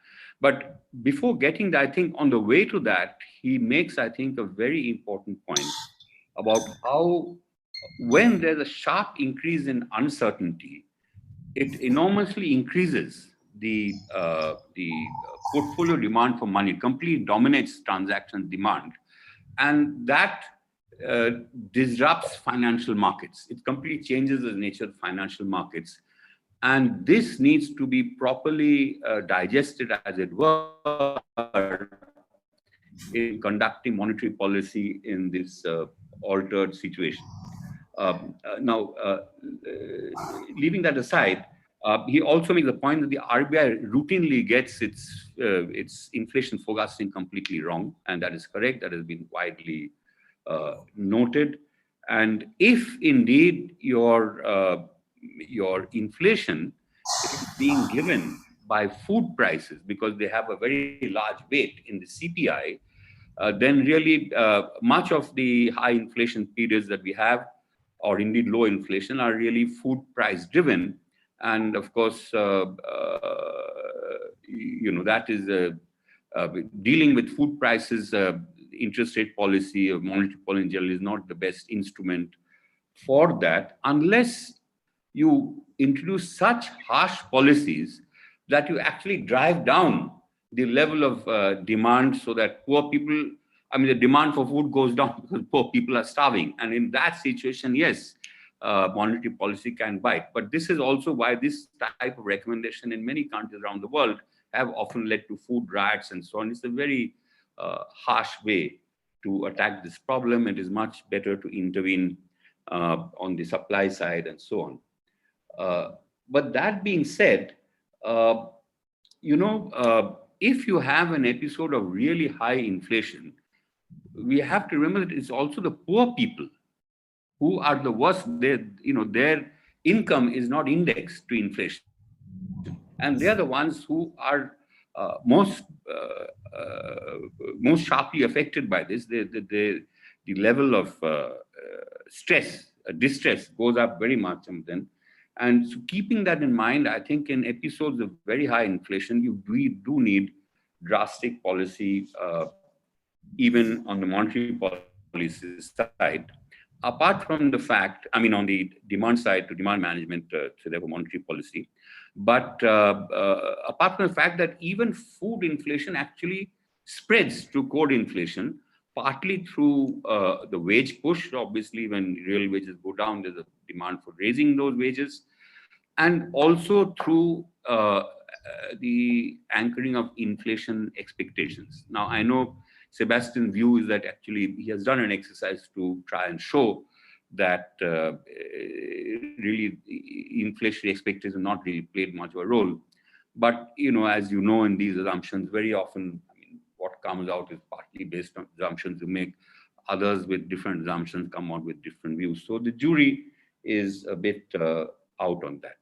But before getting that, I think on the way to that, he makes, I think, a very important point about how, when there's a sharp increase in uncertainty, it enormously increases the portfolio demand for money, completely dominates transaction demand. And that disrupts financial markets. It completely changes the nature of financial markets. And this needs to be properly digested, as it were, in conducting monetary policy in this altered situation. Now, leaving that aside, he also makes the point that the RBI routinely gets its inflation forecasting completely wrong, and that is correct. That has been widely noted. And if indeed your inflation is being driven by food prices because they have a very large weight in the CPI, then really much of the high inflation periods that we have, or indeed low inflation, are really food price driven. And of course, that is dealing with food prices. Interest rate policy or monetary policy in general is not the best instrument for that, unless you introduce such harsh policies that you actually drive down the level of demand, so that poor people, the demand for food goes down because poor people are starving. And in that situation, yes, monetary policy can bite. But this is also why this type of recommendation in many countries around the world have often led to food riots and so on. It's a very harsh way to attack this problem. It is much better to intervene on the supply side and so on. But that being said, if you have an episode of really high inflation, we have to remember that it's also the poor people who are the worst. Their income is not indexed to inflation, and they are the ones who are most sharply affected by this. The level of distress goes up very much then. And so keeping that in mind, I think in episodes of very high inflation, we do need drastic policy, even on the monetary policy side. Apart from the fact, on the demand side, to demand management, so therefore monetary policy. But apart from the fact that even food inflation actually spreads to core inflation, partly through the wage push. Obviously, when real wages go down, there's a demand for raising those wages, and also through the anchoring of inflation expectations. Now, I know Sebastian's view is that actually he has done an exercise to try and show that really inflationary expectations have not really played much of a role. But, as you know, in these assumptions, very often, what comes out is partly based on assumptions you make. Others with different assumptions come out with different views. So the jury is a bit out on that.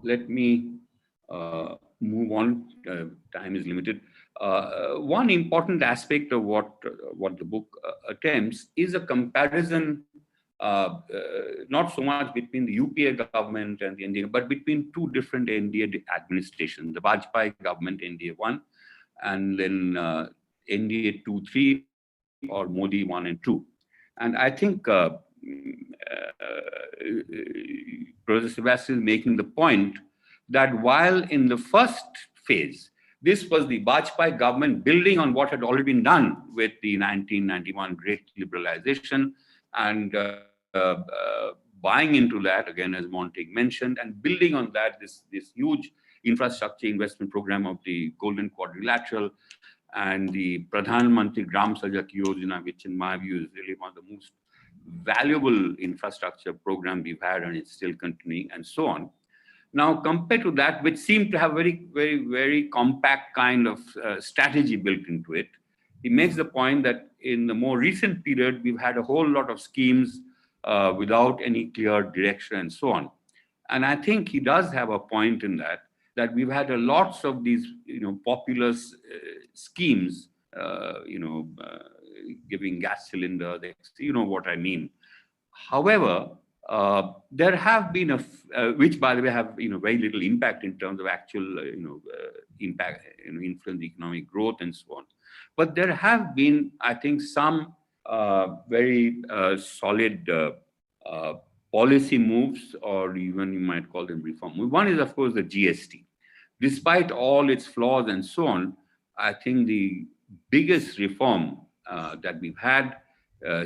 Let me move on. Time is limited. One important aspect of what the book attempts is a comparison, not so much between the UPA government and the NDA, but between two different NDA administrations, the Vajpayee government, NDA 1, and then NDA 2-3, or Modi 1 and 2. And I think Professor Sebastian is making the point that while in the first phase, this was the Vajpayee government building on what had already been done with the 1991 Great Liberalization, and buying into that, again, as Montek mentioned, and building on that, this huge infrastructure investment program of the Golden Quadrilateral and the Pradhan Mantri Gram Sajak Yojana, which in my view is really one of the most valuable infrastructure program we've had, and it's still continuing, and so on. Now, compared to that, which seemed to have very, very, very compact kind of strategy built into it, he makes the point that in the more recent period, we've had a whole lot of schemes without any clear direction and so on. And I think he does have a point in that we've had lots of these, populous schemes, giving gas cylinders, what I mean. However, there have been which, by the way, have very little impact in terms of actual impact, influence economic growth and so on. But there have been, I think, some very solid policy moves, or even you might call them reform. One is, of course, the GST. Despite all its flaws and so on, I think the biggest reform that we've had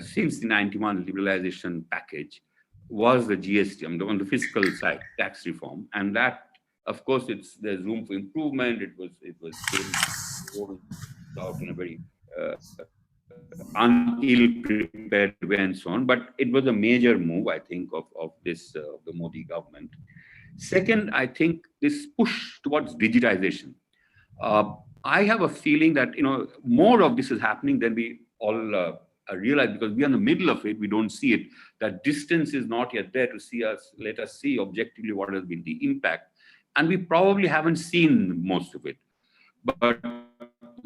since the 91 liberalization package was the GST, on the fiscal side, tax reform, and that, of course, there's room for improvement. It came out in a very ill-prepared way and so on, but it was a major move, I think, of the Modi government. Second, I think this push towards digitization. I have a feeling that more of this is happening than we all realize, because we are in the middle of it. We don't see it. That distance is not yet there to let us see objectively what has been the impact, and we probably haven't seen most of it. But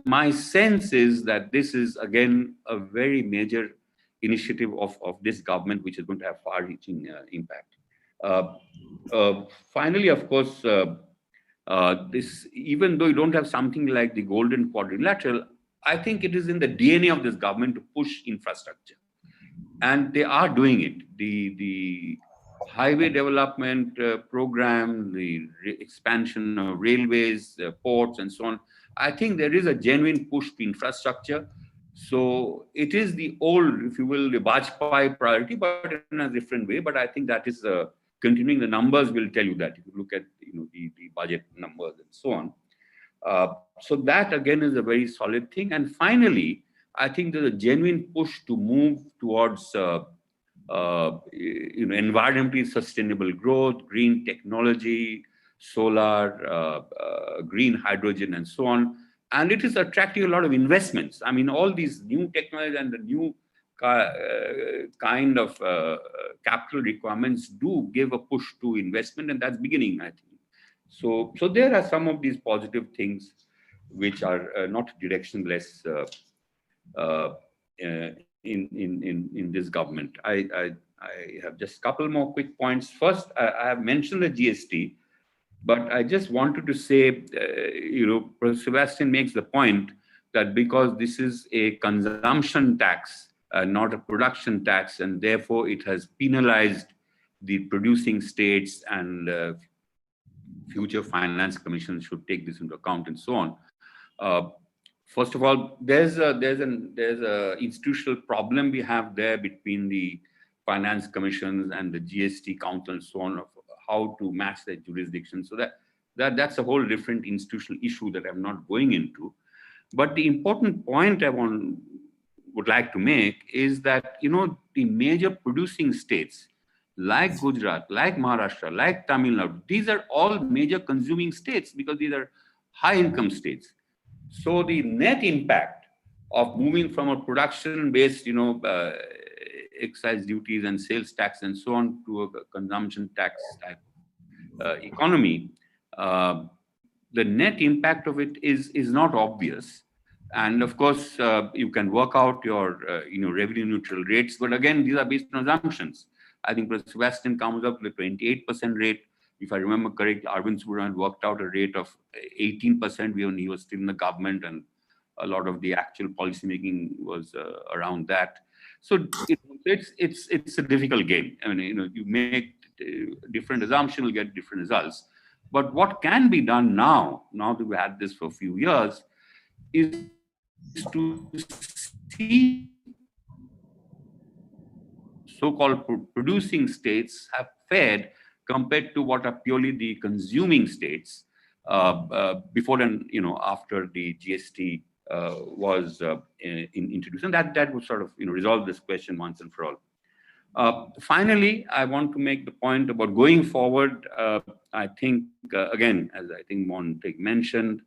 my sense is that this is again a very major initiative of this government, which is going to have far-reaching impact. Finally, of course, this, even though you don't have something like the golden quadrilateral, I think it is in the DNA of this government to push infrastructure, and they are doing it. The highway development program, the expansion of railways, ports, and so on. I think there is a genuine push to infrastructure. So it is the old, if you will, the Vajpayee priority, but in a different way. But I think that is continuing. The numbers will tell you that if you look at the budget numbers and so on. So that again is a very solid thing. And finally, I think there's a genuine push to move towards environmentally sustainable growth, green technology, solar, green hydrogen, and so on. And it is attracting a lot of investments. I mean, all these new technologies and the new kind of capital requirements do give a push to investment, and that's beginning, I think. So there are some of these positive things which are not directionless in this government. I have just a couple more quick points. First, I have mentioned the GST, but I just wanted to say, Professor Sebastian makes the point that because this is a consumption tax, not a production tax, and therefore it has penalized the producing states, and future finance commissions should take this into account and so on. First of all, there's an institutional problem we have there between the finance commissions and the GST council and so on, of how to match their jurisdiction. So that's a whole different institutional issue that I'm not going into. But the important point I would like to make is that the major producing states like Gujarat, like Maharashtra, like Tamil Nadu, these are all major consuming states because these are high income states. So the net impact of moving from a production-based, excise duties and sales tax and so on to a consumption tax type economy, the net impact of it is not obvious. And of course, you can work out your revenue neutral rates, but again, these are based on assumptions. I think Professor Sebastian comes up with a 28% rate. If I remember correctly, Arvind Subramanian worked out a rate of 18% when he was still in the government, and a lot of the actual policy making was around that. So it's a difficult game. I mean, you make different assumptions, you'll get different results. But what can be done now that we had this for a few years, is to see so-called producing states have fared compared to what are purely the consuming states before and after the GST was introduced, and that would sort of resolve this question once and for all. Finally, I want to make the point about going forward. I think again, as I think Montek mentioned,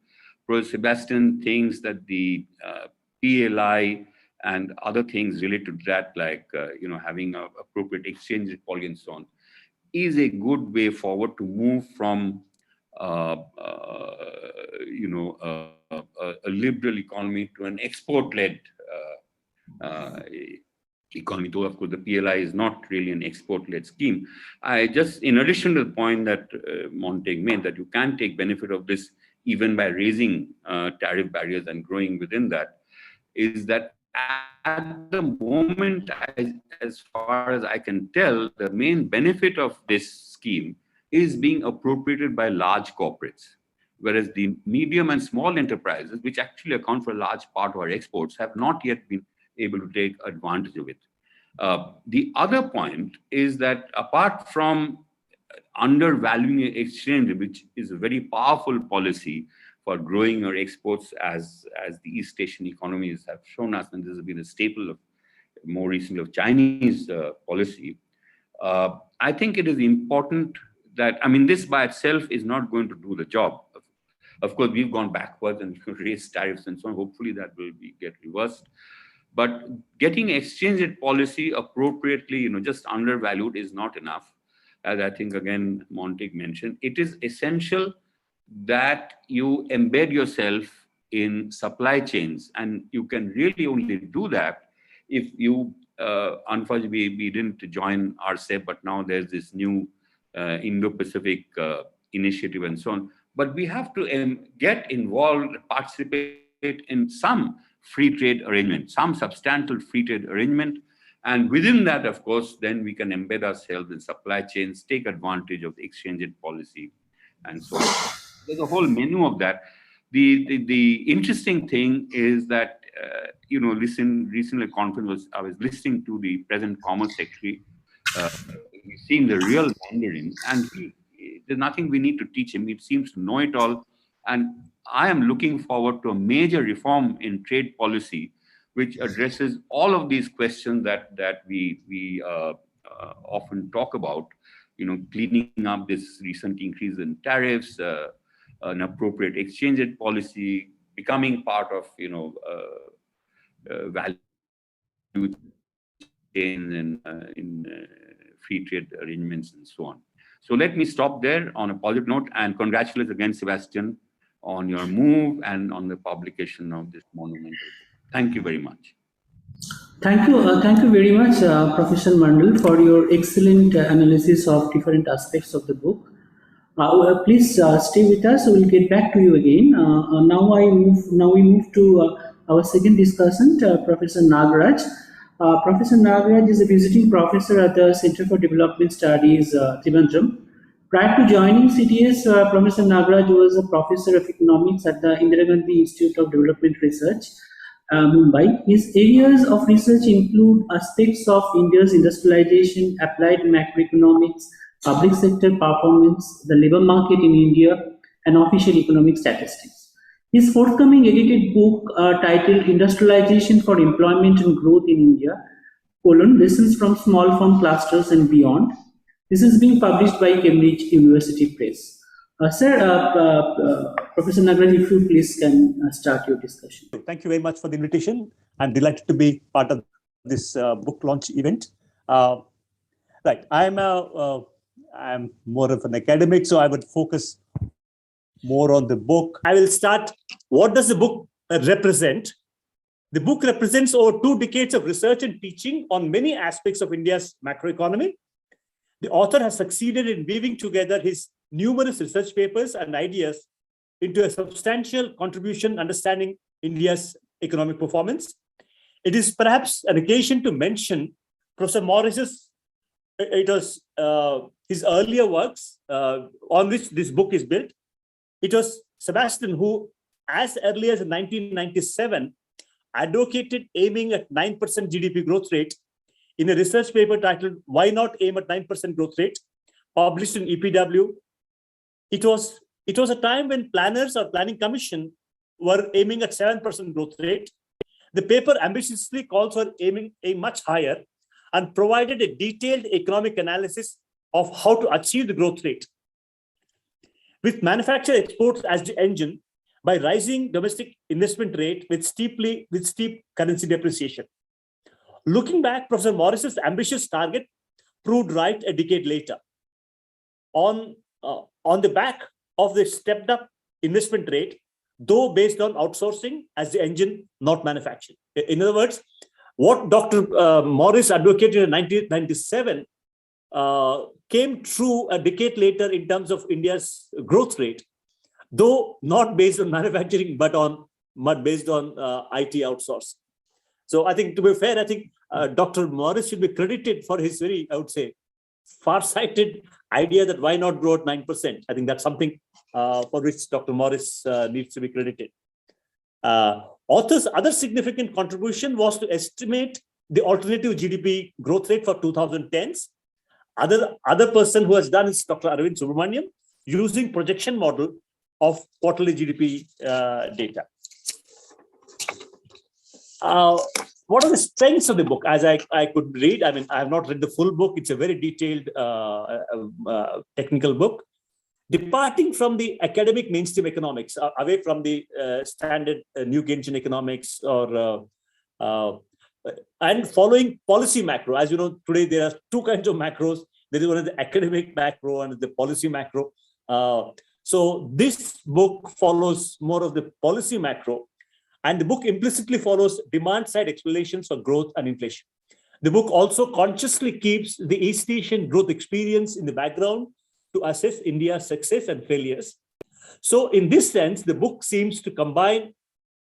Professor Sebastian thinks that the PLI and other things related to that, like having an appropriate exchange policy and so on, is a good way forward to move from a liberal economy to an export-led economy. Though of course the PLI is not really an export-led scheme. I just, in addition to the point that Montek made, that you can take benefit of this even by raising tariff barriers and growing within that, is that at the moment, as far as I can tell, the main benefit of this scheme is being appropriated by large corporates, whereas the medium and small enterprises, which actually account for a large part of our exports, have not yet been able to take advantage of it. The other point is that apart from undervaluing exchange, which is a very powerful policy for growing your exports, as the East Asian economies have shown us, and this has been a staple of more recently of Chinese policy. I think it is important that, I mean, this by itself is not going to do the job. Of course, we've gone backwards and raised tariffs and so on. Hopefully that will get reversed. But getting exchange rate policy appropriately, just undervalued is not enough. As I think, again, Montek mentioned, it is essential that you embed yourself in supply chains. And you can really only do that if you, unfortunately, we didn't join RCEP, but now there's this new Indo-Pacific initiative and so on. But we have to get involved, participate in some free trade arrangement, some substantial free trade arrangement. And within that, of course, then we can embed ourselves in supply chains, take advantage of the exchange rate policy, and so on. There's a whole menu of that. The interesting thing is that, recently conference I was listening to the present Commerce Secretary, seeing the real Mandarin, and there's nothing we need to teach him. He seems to know it all. And I am looking forward to a major reform in trade policy, which addresses all of these questions that we often talk about, cleaning up this recent increase in tariffs, an appropriate exchange rate policy, becoming part of, value chain and in free trade arrangements and so on. So let me stop there on a positive note, and congratulate again, Sebastian, on your move and on the publication of this monumental book. Thank you very much. Thank you very much, Professor Mundle, for your excellent analysis of different aspects of the book. Please stay with us. We'll get back to you again. Now we move to our second discussant, Professor Nagaraj. Professor Nagaraj is a visiting professor at the Center for Development Studies, Trivandrum. Prior to joining CDS, Professor Nagaraj was a professor of economics at the Indira Gandhi Institute of Development Research, Mumbai. His areas of research include aspects of India's industrialization, applied macroeconomics, public sector performance, the labor market in India, and official economic statistics. His forthcoming edited book titled Industrialization for Employment and Growth in India, Lessons from Small Firm Clusters and Beyond. This is being published by Cambridge University Press. Professor Nagaraj, if you please can start your discussion. Thank you very much for the invitation. I'm delighted to be part of this book launch event. Right, I'm more of an academic, so I would focus more on the book. I will start. What does the book represent? The book represents over 2 decades of research and teaching on many aspects of India's macroeconomy. The author has succeeded in weaving together his numerous research papers and ideas into a substantial contribution understanding India's economic performance. It is perhaps an occasion to mention Professor Morris's, his earlier works on which this book is built. It was Sebastian who, as early as 1997, advocated aiming at 9% GDP growth rate in a research paper titled Why Not Aim at 9% Growth Rate, published in EPW. It was a time when planners or planning commission were aiming at 7% growth rate. The paper ambitiously calls for aiming a much higher and provided a detailed economic analysis of how to achieve the growth rate. With manufactured exports as the engine, by rising domestic investment rate with steep currency depreciation. Looking back, Professor Morris's ambitious target proved right a decade later. On the back of the stepped up investment rate, though based on outsourcing as the engine, not manufacturing. In other words, what Dr. Morris advocated in 1997 came true a decade later in terms of India's growth rate, though not based on manufacturing, but based on IT outsourcing. So I think, to be fair, I think Dr. Morris should be credited for his very, I would say, far-sighted idea that why not grow at 9%. I think that's something for which Dr. Morris needs to be credited. Author's other significant contribution was to estimate the alternative GDP growth rate for 2010s. Other person who has done is Dr. Arvind Subramaniam, using projection model of quarterly GDP data. What are the strengths of the book? As I could read, I mean, I have not read the full book. It's a very detailed technical book. Departing from the academic mainstream economics, away from the standard New Keynesian economics, or and following policy macro. As you know, today there are two kinds of macros. There is one of the academic macro and the policy macro. So this book follows more of the policy macro, and the book implicitly follows demand-side explanations for growth and inflation. The book also consciously keeps the East Asian growth experience in the background to assess India's success and failures. So in this sense, the book seems to combine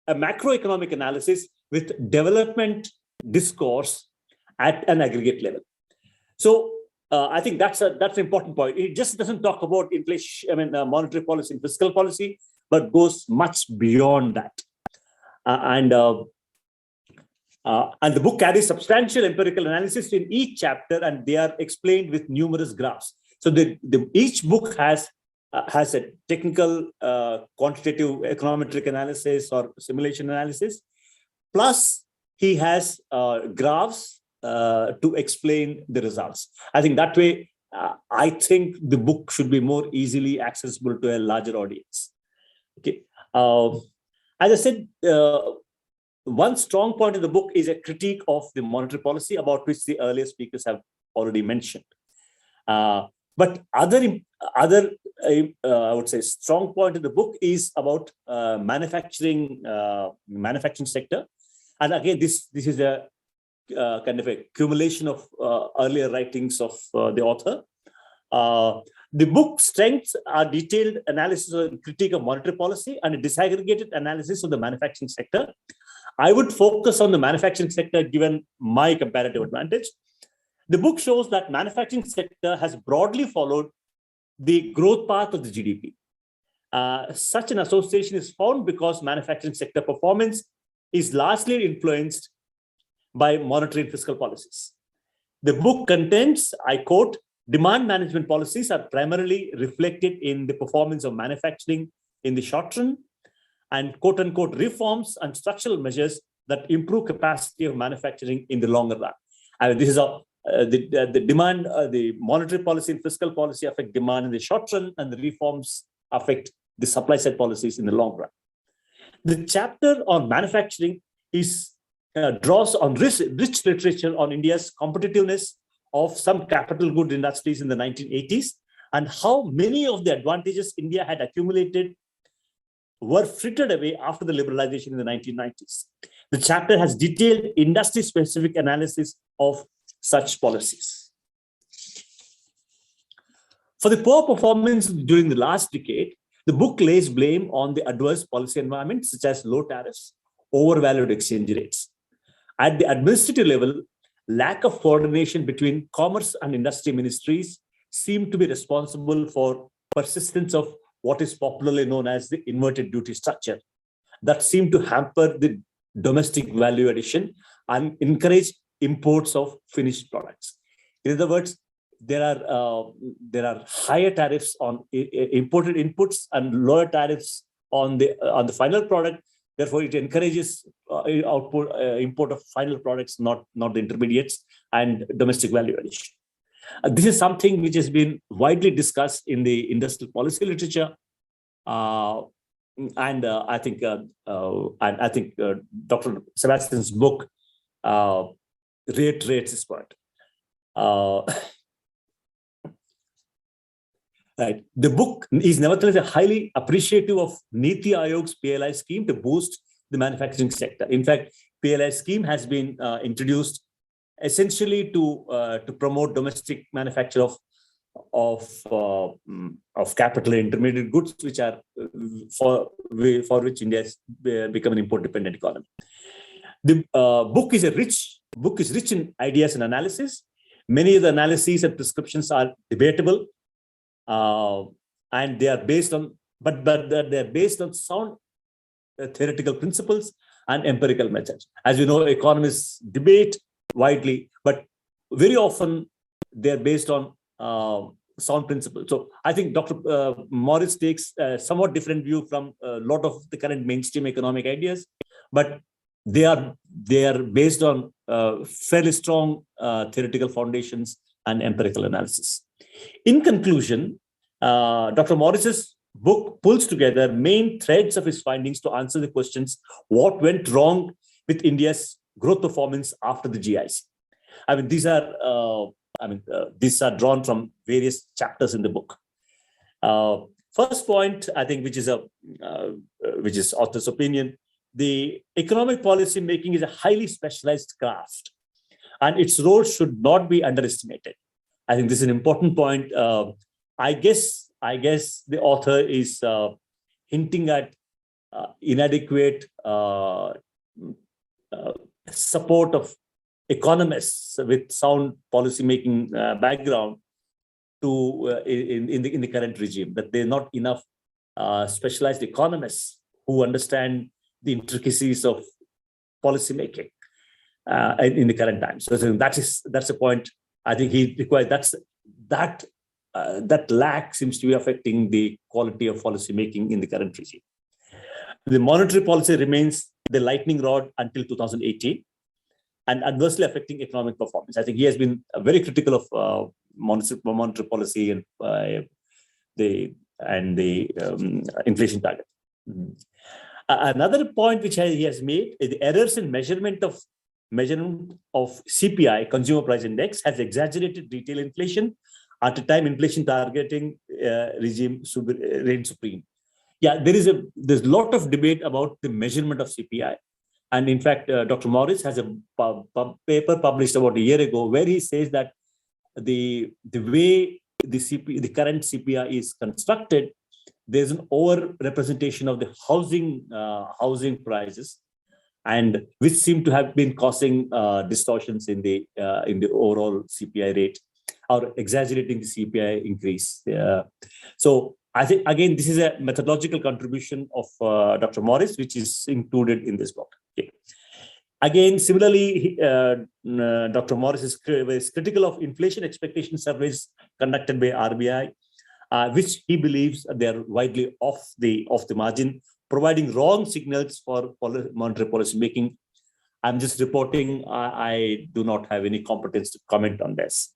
a macroeconomic analysis with development discourse at an aggregate level. So I think that's an important point. It just doesn't talk about inflation, monetary policy and fiscal policy, but goes much beyond that. And the book carries substantial empirical analysis in each chapter, and they are explained with numerous graphs. So each book has a technical, quantitative econometric analysis or simulation analysis. Plus, he has graphs to explain the results. I think that way, I think the book should be more easily accessible to a larger audience. Okay. As I said, one strong point of the book is a critique of the monetary policy, about which the earlier speakers have already mentioned. But other I would say strong point of the book is about manufacturing sector. And again, this is a kind of a accumulation of earlier writings of the author. The book's strengths are detailed analysis and critique of monetary policy and a disaggregated analysis of the manufacturing sector. I would focus on the manufacturing sector given my comparative advantage. The book shows that manufacturing sector has broadly followed the growth path of the GDP. Such an association is found because manufacturing sector performance is largely influenced by monetary and fiscal policies. The book contains, I quote, demand management policies are primarily reflected in the performance of manufacturing in the short run, and quote unquote reforms and structural measures that improve capacity of manufacturing in the longer run. I mean, this is the demand, the monetary policy and fiscal policy affect demand in the short run, and the reforms affect the supply side policies in the long run. The chapter on manufacturing draws on rich literature on India's competitiveness of some capital good industries in the 1980s, and how many of the advantages India had accumulated were frittered away after the liberalization in the 1990s. The chapter has detailed industry-specific analysis of such policies. For the poor performance during the last decade, the book lays blame on the adverse policy environment, such as low tariffs, overvalued exchange rates. At the administrative level, lack of coordination between commerce and industry ministries seem to be responsible for persistence of what is popularly known as the inverted duty structure that seem to hamper the domestic value addition and encourage imports of finished products. In other words, there are higher tariffs on imported inputs and lower tariffs on the final product. Therefore, it encourages import of final products, not the intermediates, and domestic value addition. This is something which has been widely discussed in the industrial policy literature, and I think Dr. Sebastian's book reiterates this point. Right. The book is nevertheless highly appreciative of Niti Aayog's PLI scheme to boost the manufacturing sector. In fact, PLI scheme has been introduced essentially to promote domestic manufacture of capital and intermediate goods, which are for which India has become an import-dependent economy. The book is rich in ideas and analysis. Many of the analyses and prescriptions are debatable. And they are based on, but they're based on sound theoretical principles and empirical methods. As you know, economists debate widely, but very often they're based on sound principles. So I think Dr. Morris takes a somewhat different view from a lot of the current mainstream economic ideas, but they are based on fairly strong theoretical foundations and empirical analysis. In conclusion, Dr. Morris's book pulls together main threads of his findings to answer the questions: what went wrong with India's growth performance after the GIs? I mean, these are drawn from various chapters in the book. First point, I think, which is author's opinion: the economic policy making is a highly specialized craft, and its role should not be underestimated. I think this is an important point. I guess the author is hinting at inadequate support of economists with sound policy-making background in the current regime, that there are not enough specialized economists who understand the intricacies of policy-making in the current times. So that's a point I think he requires. That lack seems to be affecting the quality of policy making in the current regime. The monetary policy remains the lightning rod until 2018 and adversely affecting economic performance. I think he has been very critical of monetary policy and the inflation target. Another point which he has made is the errors in measurement of CPI, Consumer Price Index, has exaggerated retail inflation at a time inflation targeting regime reigned supreme. Yeah, there's a lot of debate about the measurement of CPI. And in fact, Dr. Morris has a paper published about a year ago where he says that the way the current CPI is constructed, there's an over-representation of the housing prices, and which seem to have been causing distortions in the overall CPI rate, or exaggerating the CPI increase. So I think, again, this is a methodological contribution of Dr. Morris, which is included in this book. Okay. Again, similarly, Dr. Morris is critical of inflation expectation surveys conducted by RBI, which he believes they are widely off the margin, providing wrong signals for monetary policy making. I'm just reporting. I do not have any competence to comment on this.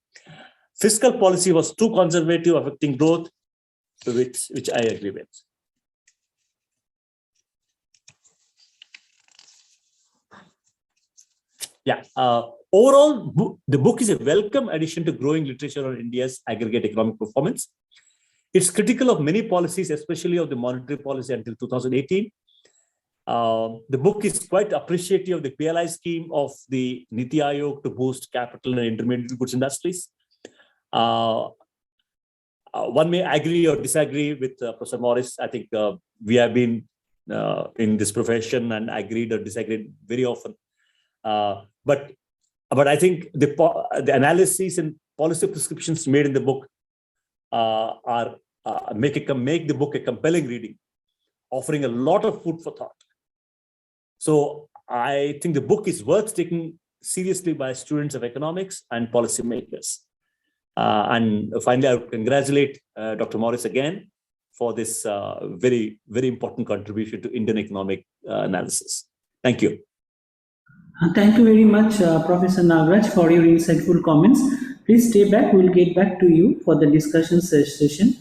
Fiscal policy was too conservative, affecting growth, which I agree with. Yeah. Overall, the book is a welcome addition to growing literature on India's aggregate economic performance. It's critical of many policies, especially of the monetary policy until 2018. The book is quite appreciative of the PLI scheme of the Niti Aayog to boost capital and intermediate goods industries. One may agree or disagree with Professor Morris. I think we have been in this profession and agreed or disagreed very often. But I think the analyses and policy prescriptions made in the book make the book a compelling reading, offering a lot of food for thought. So I think the book is worth taking seriously by students of economics and policymakers. And finally, I would congratulate Dr. Morris again for this very, very important contribution to Indian economic analysis. Thank you. Thank you very much, Professor Nagaraj, for your insightful comments. Please stay back. We'll get back to you for the discussion session.